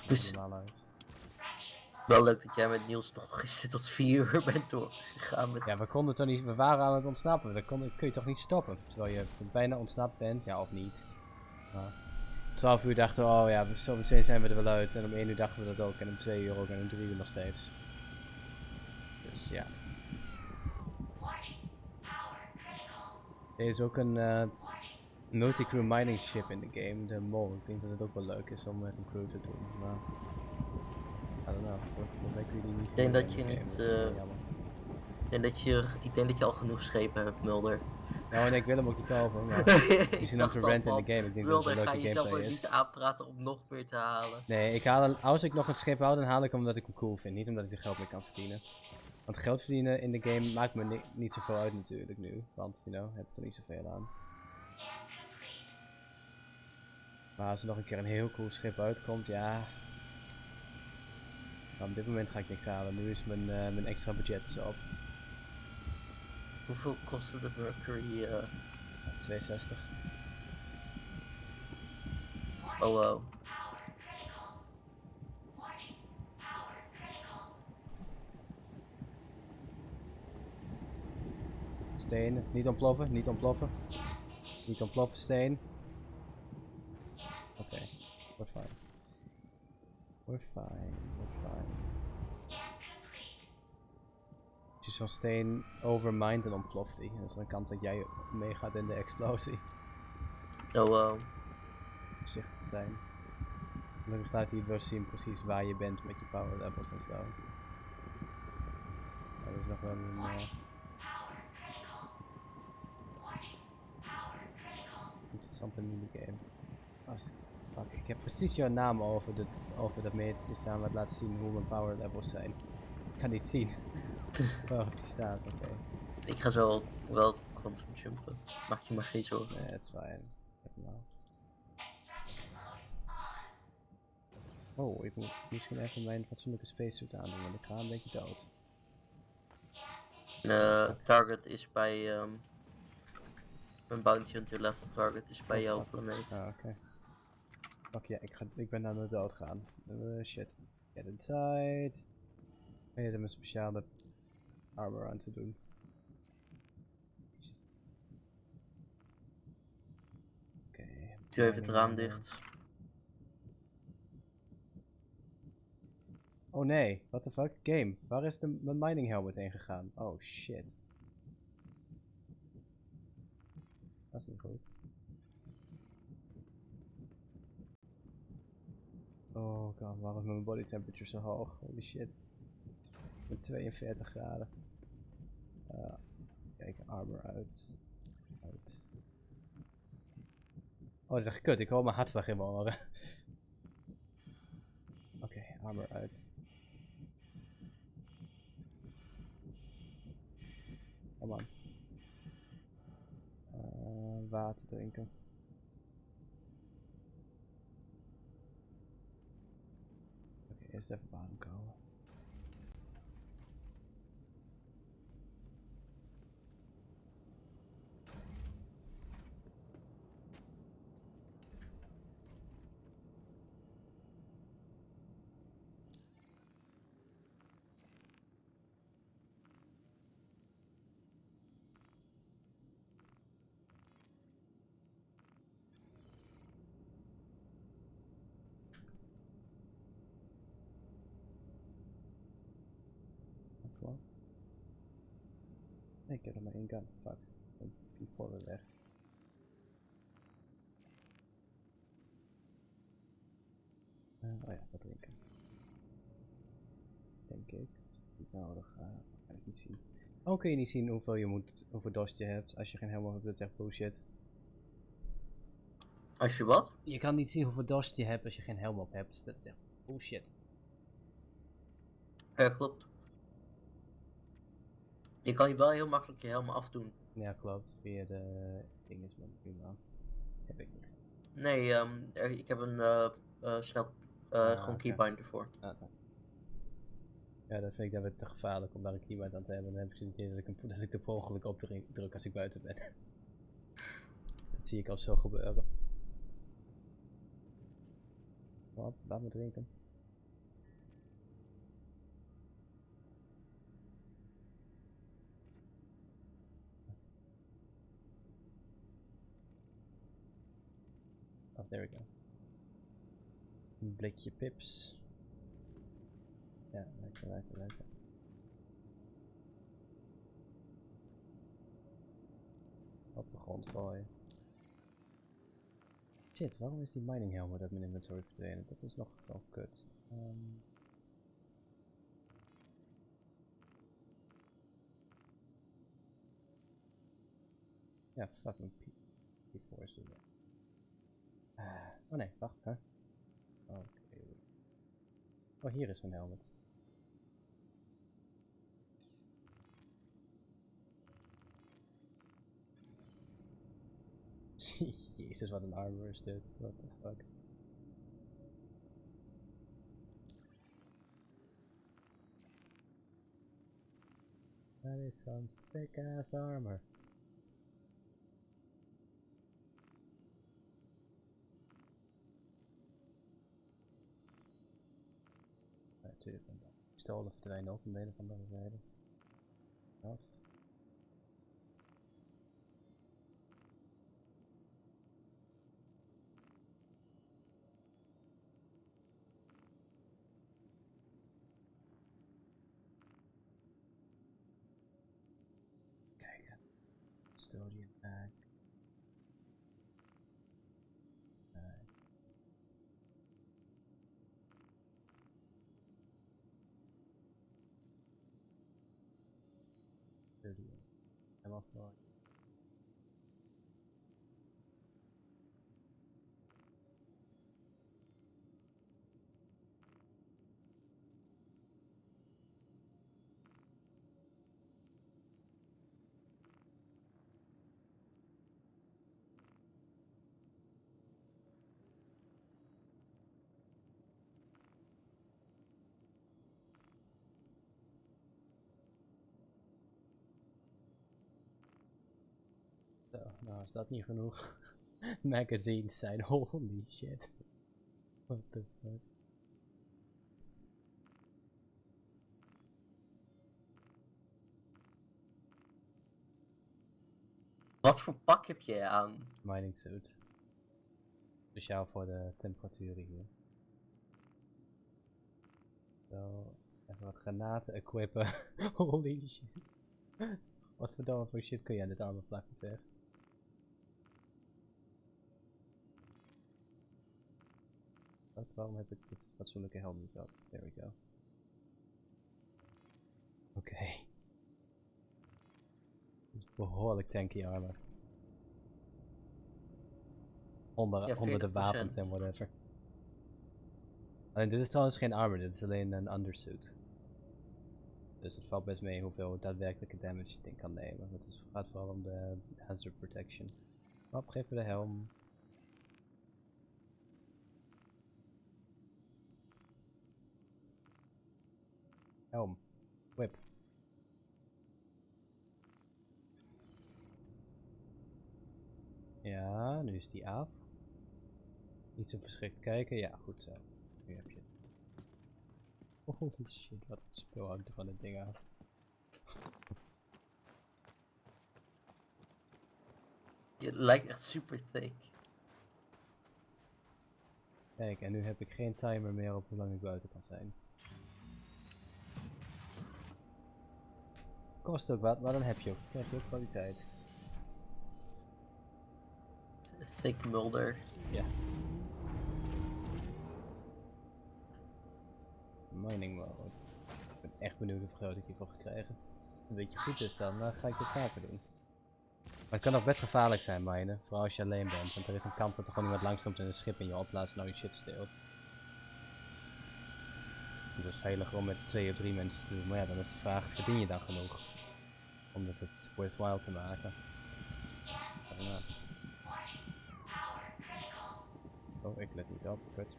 Dus wel leuk dat jij met Niels nog gisteren tot 4 uur bent doorgegaan met... Ja, we konden toch niet, we waren aan het ontsnappen, dat kun je toch niet stoppen? Terwijl je bijna ontsnapt bent, ja of niet. Maar 12 uur dachten we, oh ja, zo meteen zijn we er wel uit. En om 1 uur dachten we dat ook, en om 2 uur ook, en om 3 uur nog steeds. Dus ja. Er is ook een multi-crew mining ship in de game, de Mol. Ik denk dat het ook wel leuk is om met een crew te doen, maar... I don't know, dat weet ik niet. Ik denk dat je niet... ik denk dat je al genoeg schepen hebt, Mulder. Nou, en ik wil hem ook niet kopen, maar die zijn ook rent in de game. Ik denk dat het een leuke gameplay is. Mulder, ga jezelf niet aanpraten om nog meer te halen. Nee, als ik nog een schip hou, dan haal ik hem omdat ik hem cool vind. Niet omdat ik er geld mee kan verdienen. Want geld verdienen in de game maakt me niet zoveel uit natuurlijk nu. Want, heb ik er niet zoveel aan. Maar als er nog een keer een heel cool schip uitkomt, ja... Nou, op dit moment ga ik niks halen. Nu is mijn extra budget dus op. Hoeveel kostte de Mercury? 62. Oh wow. Steen, niet ontploffen, niet ontploffen. Niet ontploffen, steen. Oké, we're fine. We're fine, we're fine. Als je zo'n steen overmined, dan ontploft die. Dat is een kans dat jij meegaat in de explosie. Oh wow. Voorzichtig zijn. Gelukkig laat hij het wel zien precies waar je bent met je power levels en zo. Dat is nog wel een... interessante minigame. Fuck, ik heb precies jouw naam over dat metertje staan wat laat zien hoe mijn power levels zijn. Ik kan niet zien waarop die staat, oké. Ik ga zo wel quantum jumpen. Maak je maar geen zorgen. Nee, het is fijn. Oh, ik moet misschien even mijn fatsoenlijke spacesuit aandoen, want ik ga een beetje dood. Target is bij mijn bounty hunter level target is bij jouw planeet. Ah, oké. Fuck ja, ik ben aan de dood gaan. Shit. Get inside. Ik heb een speciale armor aan te doen. Oké. Doe even het raam dicht. Oh nee, what the fuck? Game, waar is mijn mining helmet heen gegaan? Oh shit. Dat is niet goed. Oh god, waarom is mijn body temperature zo hoog? Holy shit. Met 42 graden. armor uit. Oh, dat is echt kut. Ik hoor mijn hartslag in mijn oren. Oké, armor uit. Kom aan. Water drinken. Oké, eerst even adem komen. Kom op. Nee, ik heb er maar één gun. Fuck. Die voor weg. Oh ja, wat drinken. Denk ik. Niet nodig. Kan ik niet zien. Oh, kun je niet zien hoeveel dorst je hebt als je geen helm hebt? Dat is echt bullshit. Als je wat? Je kan niet zien hoeveel dorst je hebt als je geen helm op hebt. Dat is echt bullshit. Ja, klopt. Je kan je wel heel makkelijk je helm afdoen. Ja, klopt. Via de dinges, maar prima. Heb ik niks. Nee, ik heb een snel gewoon keybinder voor. Ja, dat vind ik dan weer te gevaarlijk om daar een keybind aan te hebben. Dan heb ik zo'n idee dat ik de per ongeluk op druk als ik buiten ben. Dat zie ik al zo gebeuren. Wat? Laat me drinken. Oh, there we go. Een blikje pips. Ja, lekker. Op de grond gooien. Shit, waarom is die mining helmet uit mijn inventory verdwenen? Dat is nog wel kut. Ja, fucking P4 is er. Oh nee, wacht, hè. Oké. Oh, hier is mijn helmet. Jezus, wat een armor is dit. What the fuck. That is some thick ass armor. Natuurlijk, pistolen verdwijnen ook in de een of andere reden. Wat? Kijk, custodian bag. I'm off by. Zo, nou is dat niet genoeg. Magazines zijn holy shit. What the fuck. Wat voor pak heb je aan? Mining suit. Speciaal voor de temperaturen hier. Zo, even wat granaten equippen. Holy shit. Wat verdomme voor shit kun je aan dit arme plakken zeg. Waarom heb ik de fatsoenlijke helm niet op? There we go. Oké. is behoorlijk tanky armor. Onder de 40%. wapens en whatever. Alleen dit is trouwens geen armor, dit is alleen een undersuit. Dus het valt best mee hoeveel daadwerkelijke damage het ding kan nemen. Het gaat vooral om de hazard protection. Hop, geef me de helm. Helm. Whip. Ja, nu is die af. Niet zo verschrikt kijken. Ja, goed zo. Nu heb je het. Holy shit, wat een spul hangt er van dit ding af. Je lijkt echt super thick. Kijk, en nu heb ik geen timer meer op hoe lang ik buiten kan zijn. Kost ook wat, maar dan heb je ook. Krijg je ook kwaliteit. Thick mulder. Ja. Mining mode. Ik ben echt benieuwd hoe groot ik hiervoor ga krijgen. Als het een beetje goed is dan ga ik dit vaker doen. Maar het kan ook best gevaarlijk zijn minen, vooral als je alleen bent. Want er is een kans dat er gewoon iemand langskomt in een schip in je oplaat en nou je shit steelt. Dus het is heilig om met 2 of 3 mensen te doen, maar ja, dan is de vraag, verdien je dan genoeg? Om het worthwhile te maken. Oh, ik let niet op, kut.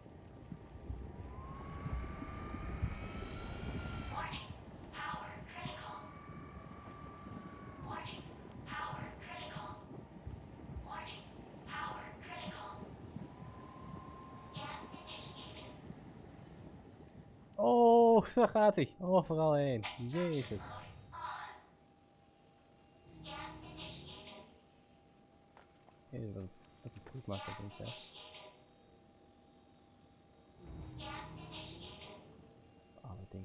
Oh, daar gaat hij. Overal heen. Jezus. Jezus, wat een troep maakt dat niet, hè.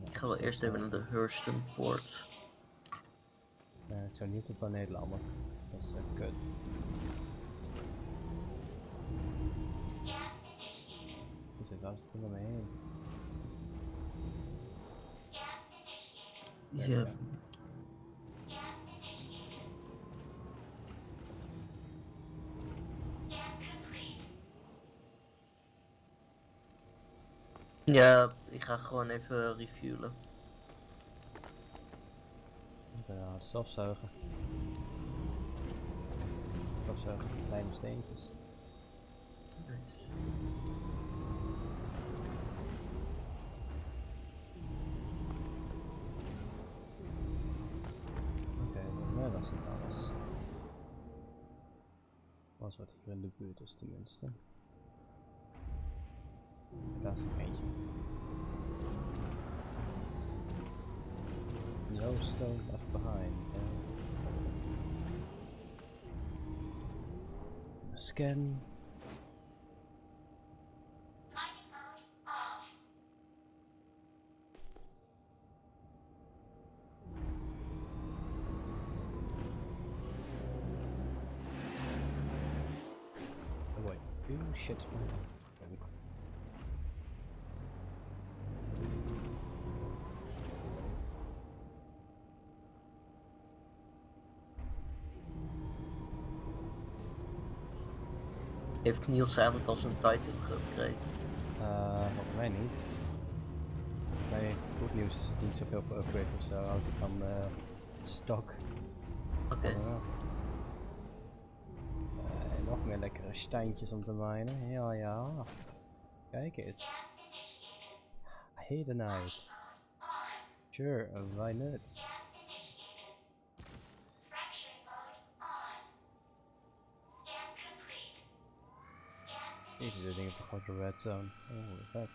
Ik ga wel eerst even naar de Hurston Port. Ik zou niet op de planeet landen. Dat is kut. Dus waar is het er mee heen? Ja. Ja, ik ga gewoon even refuelen. Ja, stofzuigen. Stofzuigen met kleine steentjes. Nice. Oké, dat was het alles. Was wat hier in de buurt is tenminste. Daar is nog eentje. No stone left behind. Scan. Oh wait, oh shit. Heeft Niels eigenlijk al zijn title gekregen? Volgens mij niet. Nee, goed nieuws. Niet zoveel voor upgrade of zo. Houdt hij van stok. Oké. En nog meer lekkere steintjes om te minen. Ja, ja. Kijk eens. Hedenite. Sure, why not? Jezus, dit ding heeft een grote red zone. Oh, vet.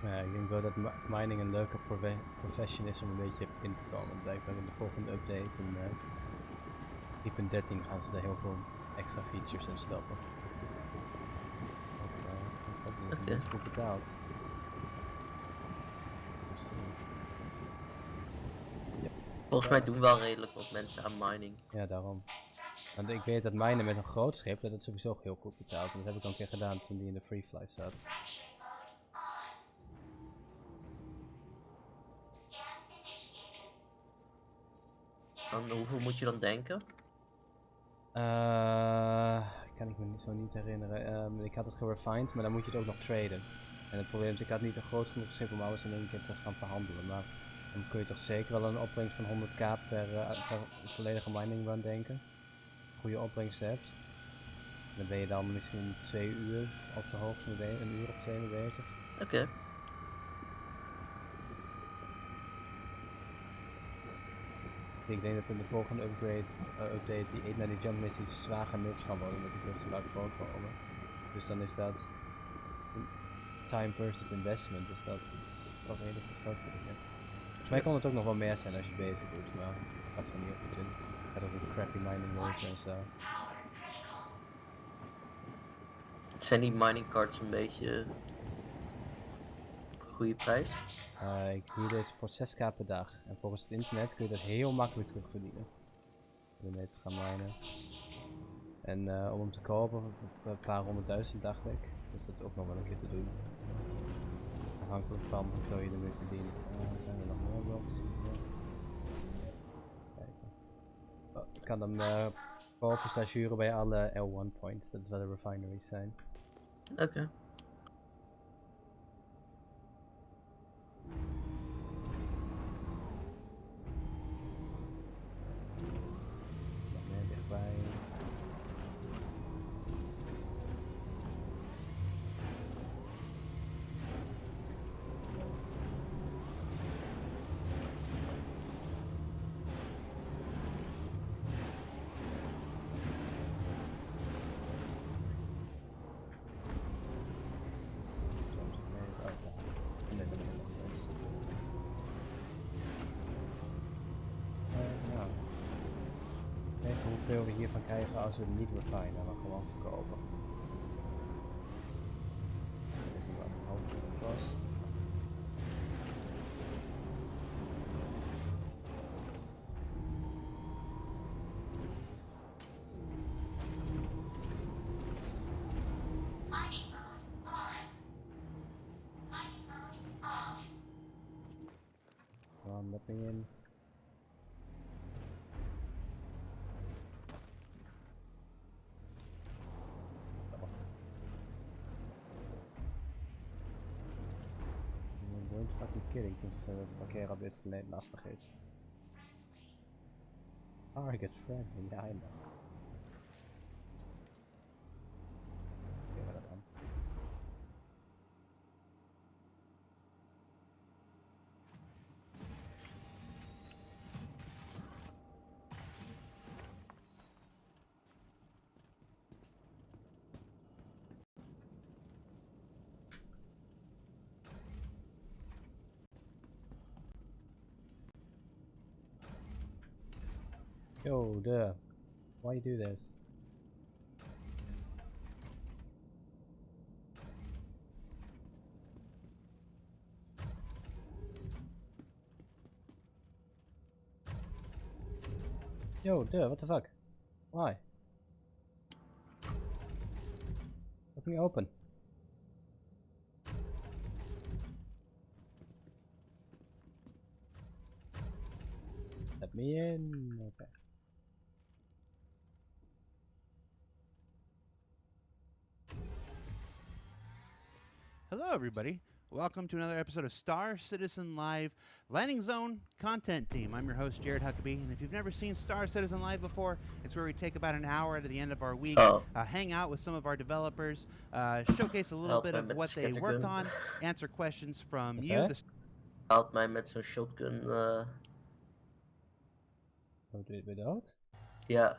Ja, ik denk wel dat mining een leuke profession is om een beetje in te komen. Blijkbaar in de volgende update in 13 gaan ze er heel veel extra features in stoppen. Dat is goed betaald. Dus, Volgens mij doen wel redelijk wat mensen aan mining. ja, daarom. Want ik weet dat minen met een groot schip, dat het sowieso heel goed betaalt. En dat heb ik al een keer gedaan toen die in de free flight zat. Aan hoeveel moet je dan denken? Kan ik me zo niet herinneren. Ik had het gerefined, maar dan moet je het ook nog traden. En het probleem is, ik had niet een groot genoeg schip om alles in één keer te gaan verhandelen. Maar dan kun je toch zeker wel een opbrengst van 100k per volledige mining run denken. Goede opbrengst hebt. Dan ben je dan misschien 2 uur op de hoogte mee bezig, een uur of 2 mee bezig. Oké. Ik denk dat in de volgende update die 8 naar die jump missies zwaar genutst gaan worden met die vluchten uit voorkomen. Dus dan is dat time versus investment, dus dat wel redelijk goed geld voor je. Volgens mij kon het ook nog wel meer zijn als je bezig doet, maar ik ga het zo niet op doen. Ik ga ook een crappy mining race en zo. Zijn die mining cards een beetje goede prijs? Ik doe dit voor 6k per dag en volgens het internet kun je dat heel makkelijk terugverdienen. Om mee te gaan minen. En om hem te kopen voor een paar 100.000 dacht ik, dus dat is ook nog wel een keer te doen. Afhankelijk van hoeveel je ermee verdient. Zijn er nog meer blocks hier? Kijken. Ik kan hem kopen stagiuren bij alle L1 points, dat is waar de refineries zijn. Oké. Nog meer dichtbij. Hoeveel we hiervan krijgen als we het niet refinen, maar gewoon verkopen. Dat is nog wel een hoogte kost. Nothing in. Don't fucking kidding, toen ze dat het parkeren op dit planeet lastig is. Target friendly, ja, I know. Oké, wat dan? Yo, duh. Why you do this? Yo, duh, what the fuck? Why? Let me open. Let me in. Okay. Hello, everybody. Welcome to another episode of Star Citizen Live Landing Zone Content Team. I'm your host, Jared Huckabee, and if you've never seen Star Citizen Live before, it's where we take about an hour at the end of our week, hang out with some of our developers, showcase a little bit of what they work on, answer questions from you. Haalt mij met zo'n shotgun. Wat doe je without? Ja.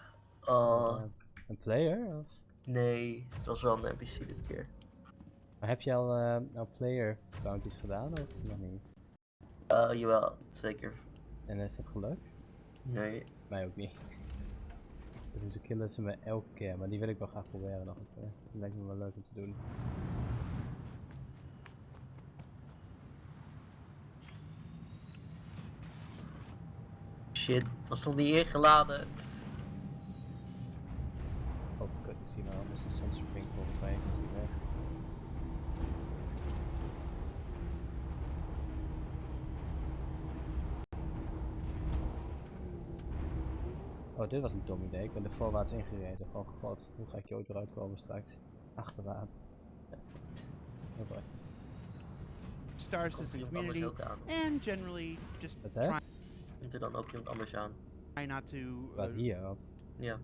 Een player? Of? Nee, het was wel een NPC dit keer. Maar heb je al player bounties gedaan of nog niet? Jawel, 2 keer. En is dat gelukt? Nee. Mij ook niet. Dus de killen ze me elke keer, maar die wil ik wel graag proberen nog een keer. Dat lijkt me wel leuk om te doen. Shit, het was nog niet ingeladen. Oh, dit was een dom idee. Ik ben er voorwaarts ingereden. Oh god, hoe ga ik hier ooit weer uitkomen straks? Achterwaarts. Oh boy. Star Komt Citizen iemand anders community, ook aan? and generally just Wat zei je? Komt er dan ook iemand anders aan? try not to Wat hier ook? Ja.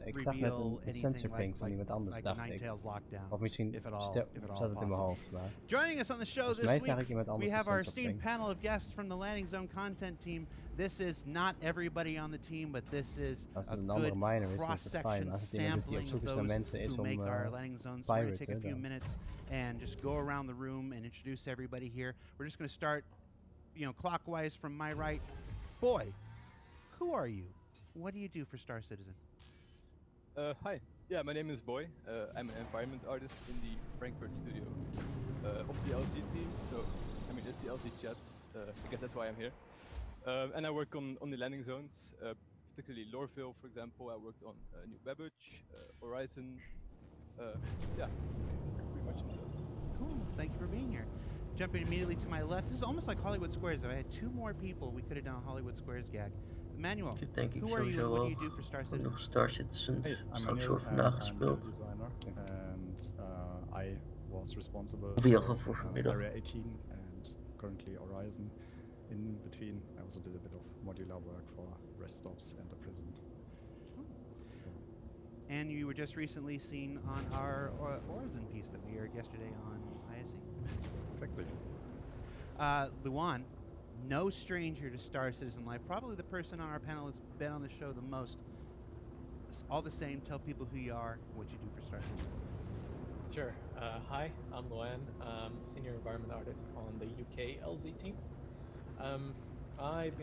Ik zag net een reveal sensor anything ping van iemand anders, like dacht Nine ik. Tails lockdown. Of misschien if at all zat het in mijn possible. hoofd, maar... Joining us on the show Volgens this mij zag week, ik iemand anders we de have our sensor esteemed ping. panel of guests from the Landing Zone content team. This is not everybody on the team, but this is Als a het een andere good miner is, dan is het cross-section fijn. Als het iemand is die op sampling zoek of is naar those mensen is who om make our landing zones. So we're going to take a few dan. minutes and just go around the room and introduce everybody here. We're just going to start, clockwise from my right. Boy, who are you? What do you do for Star Citizen? Hi. Yeah, my name is Boy. I'm an environment artist in the Frankfurt studio of the LZ team. So, I mean, it's the LZ chat. I guess that's why I'm here. And I work on the landing zones, particularly Loreville, for example. I worked on New Babbage, Horizon. Yeah, pretty much into that. Cool. Thank you for being here. Jumping immediately to my left. This is almost like Hollywood Squares. If I had 2 more people, we could have done a Hollywood Squares gag. Emmanuel, Denk ik who are you and sowieso what do wel you do for Star Citizen? nog Star Citizen. Hey, I'm Straks Emil, voor vandaag I'm gespeeld. a designer, and I was responsible Wie al for voor vanmiddag. Area 18 and currently Horizon. In between, I also did a bit of modular work for rest stops and the prison. So, And you were just recently seen on our Horizon piece that we aired yesterday on ISC. exactly. Luan, no stranger to Star Citizen Life. Probably the person on our panel that's been on the show the most. All the same, tell people who you are, what you do for Star Citizen. Sure. Hi, I'm Luan, senior environment artist on the UK LZ team. I've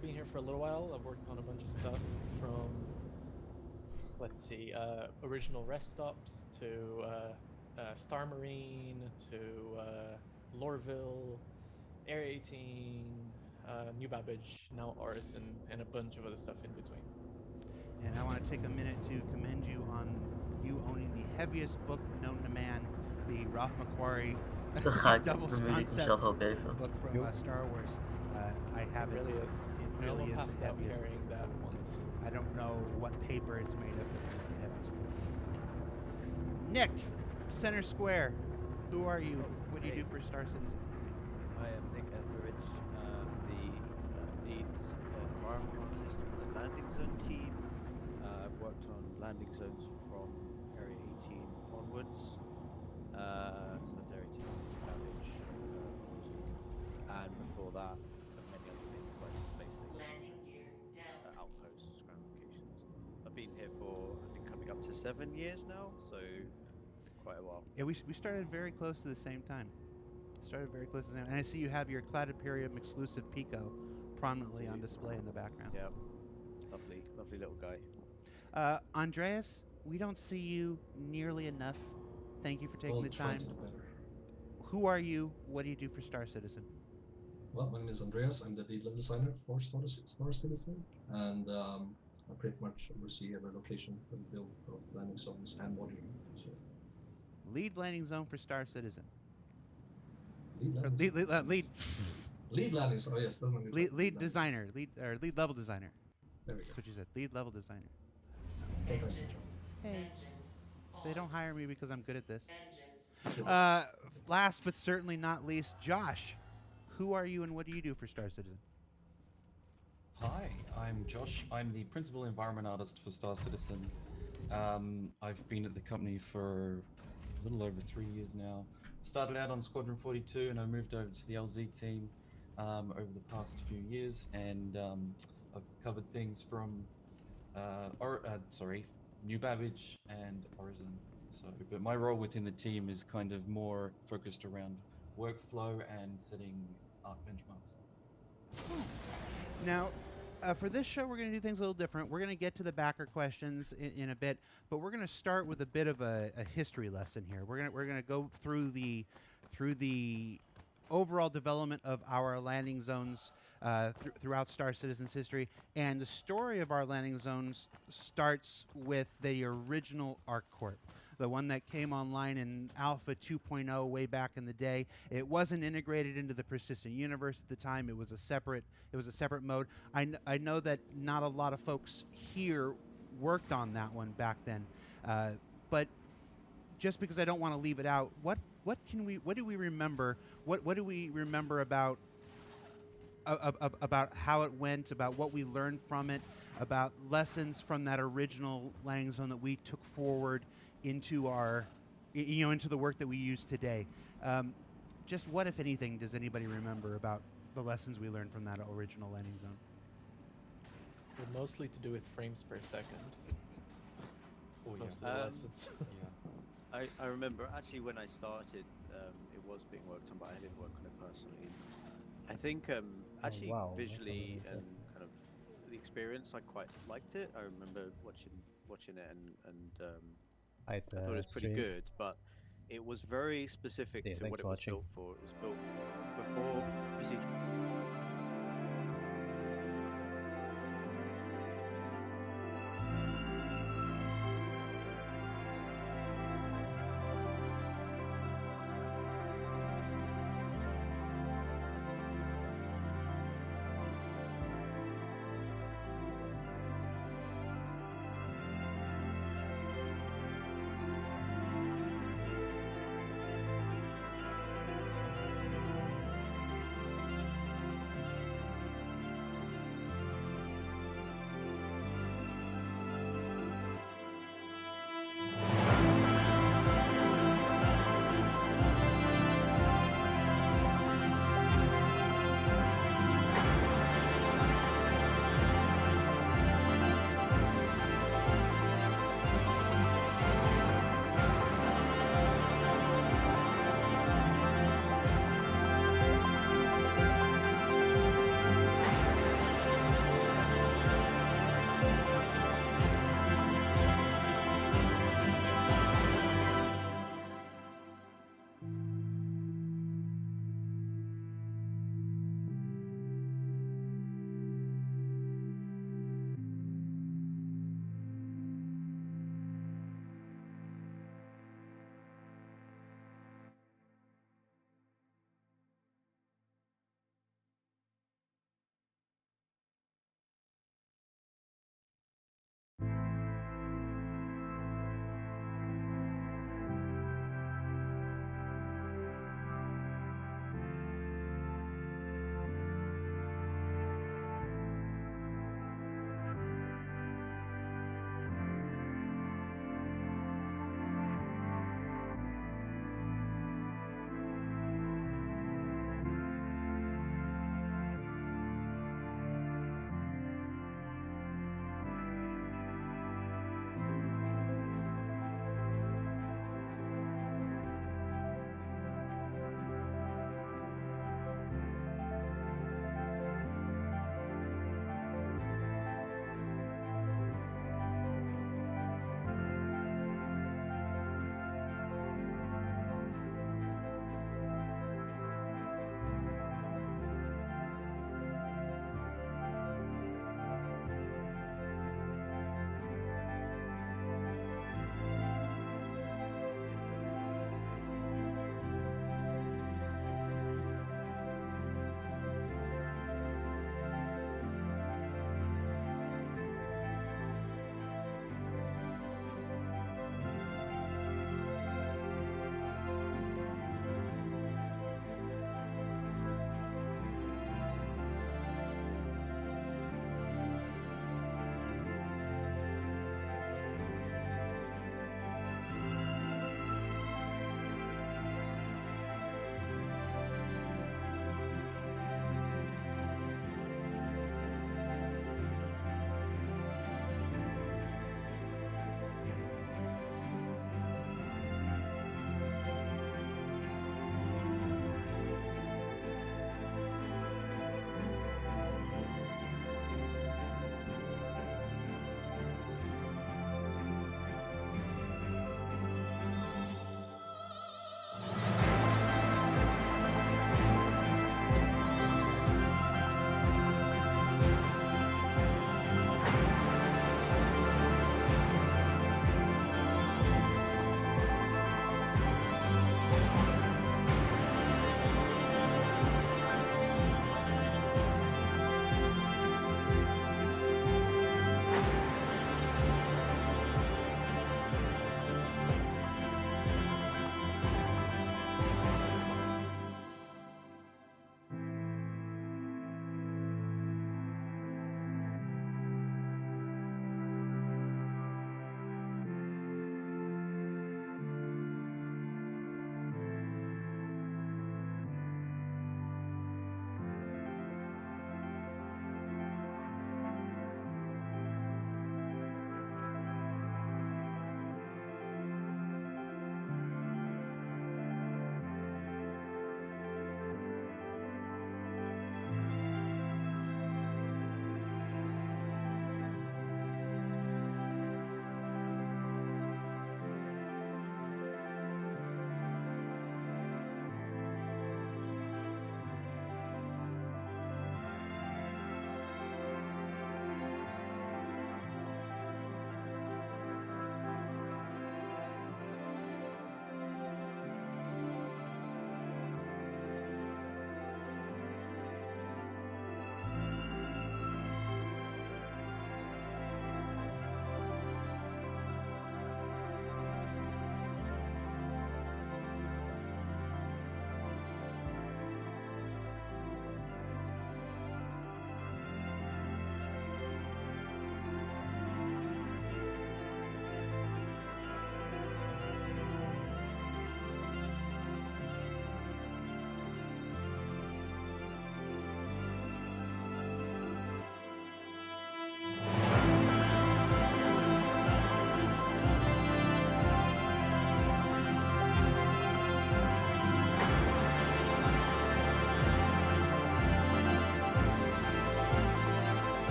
been here for a little while. I've worked on a bunch of stuff from, let's see, original rest stops to Star Marine to Loreville, Area 18, New Babbage, now Horizon, and a bunch of other stuff in between. And I want to take a minute to commend you on you owning the heaviest book known to man, the Ralph McQuarrie Dan ga ik double bemiddeling concept mezelf ook even. book from Star Wars. I have It it. really is. It I really almost is passed the out heaviest. carrying that once. I don't know what paper it's made of, but it's the heaviest book. Nick, Center Square. Who are you? What do you do for Star Citizen? I am Nick Etheridge, the lead environment artist for the landing zone team. I've worked on landing zones from Area 18 onwards. So that's Area 2, Babbage, and before that, many other things like space stations, outposts, ground locations. I've been here for, I think, coming up to 7 years now, so quite a while. Yeah, we started very close to the same time. And I see you have your Cladiperium exclusive Pico prominently on display in the background. Yeah, lovely little guy. Andreas, we don't see you nearly enough. Thank you for taking the time. Who are you? What do you do for Star Citizen? Well, my name is Andreas. I'm the lead level designer for Star Citizen, and I pretty much oversee every location and build both landing zones and modular. So. Lead landing zone for Star Citizen. Lead landing zone. Oh yes, that's my new lead designer. Lead level designer. There we go. That's what you said. Lead level designer. Engines. Hey, they don't hire me because I'm good at this. Last but certainly not least, Josh. Who are you and what do you do for Star Citizen? Hi, I'm Josh. I'm the principal environment artist for Star Citizen. I've been at the company for a little over 3 years now. Started out on Squadron 42 and I moved over to the LZ team over the past few years, and I've covered things from New Babbage and Horizon. So, but my role within the team is kind of more focused around workflow and setting art benchmarks. Now, for this show, we're going to do things a little different. We're going to get to the backer questions in a bit, but we're going to start with a bit of a history lesson here. We're going to go through the overall development of our landing zones throughout Star Citizen's history, and the story of our landing zones starts with the original ArcCorp. the one that came online in Alpha 2.0 way back in the day. It wasn't integrated into the persistent universe at the time. It was a separate mode. I know that not a lot of folks here worked on that one back then, but just because I don't want to leave it out, what do we remember? What do we remember about how it went, about what we learned from it, about lessons from that original landing zone that we took forward into our, into the work that we use today? Just what, if anything, does anybody remember about the lessons we learned from that original landing zone? They're mostly to do with frames per second. Most of the lessons. I remember actually when I started, it was being worked on, but I didn't work on it personally. I think actually visually and kind of the experience, I quite liked it. I remember watching it and I thought it was pretty good, but it was very specific to what it was built for. It was built before PC.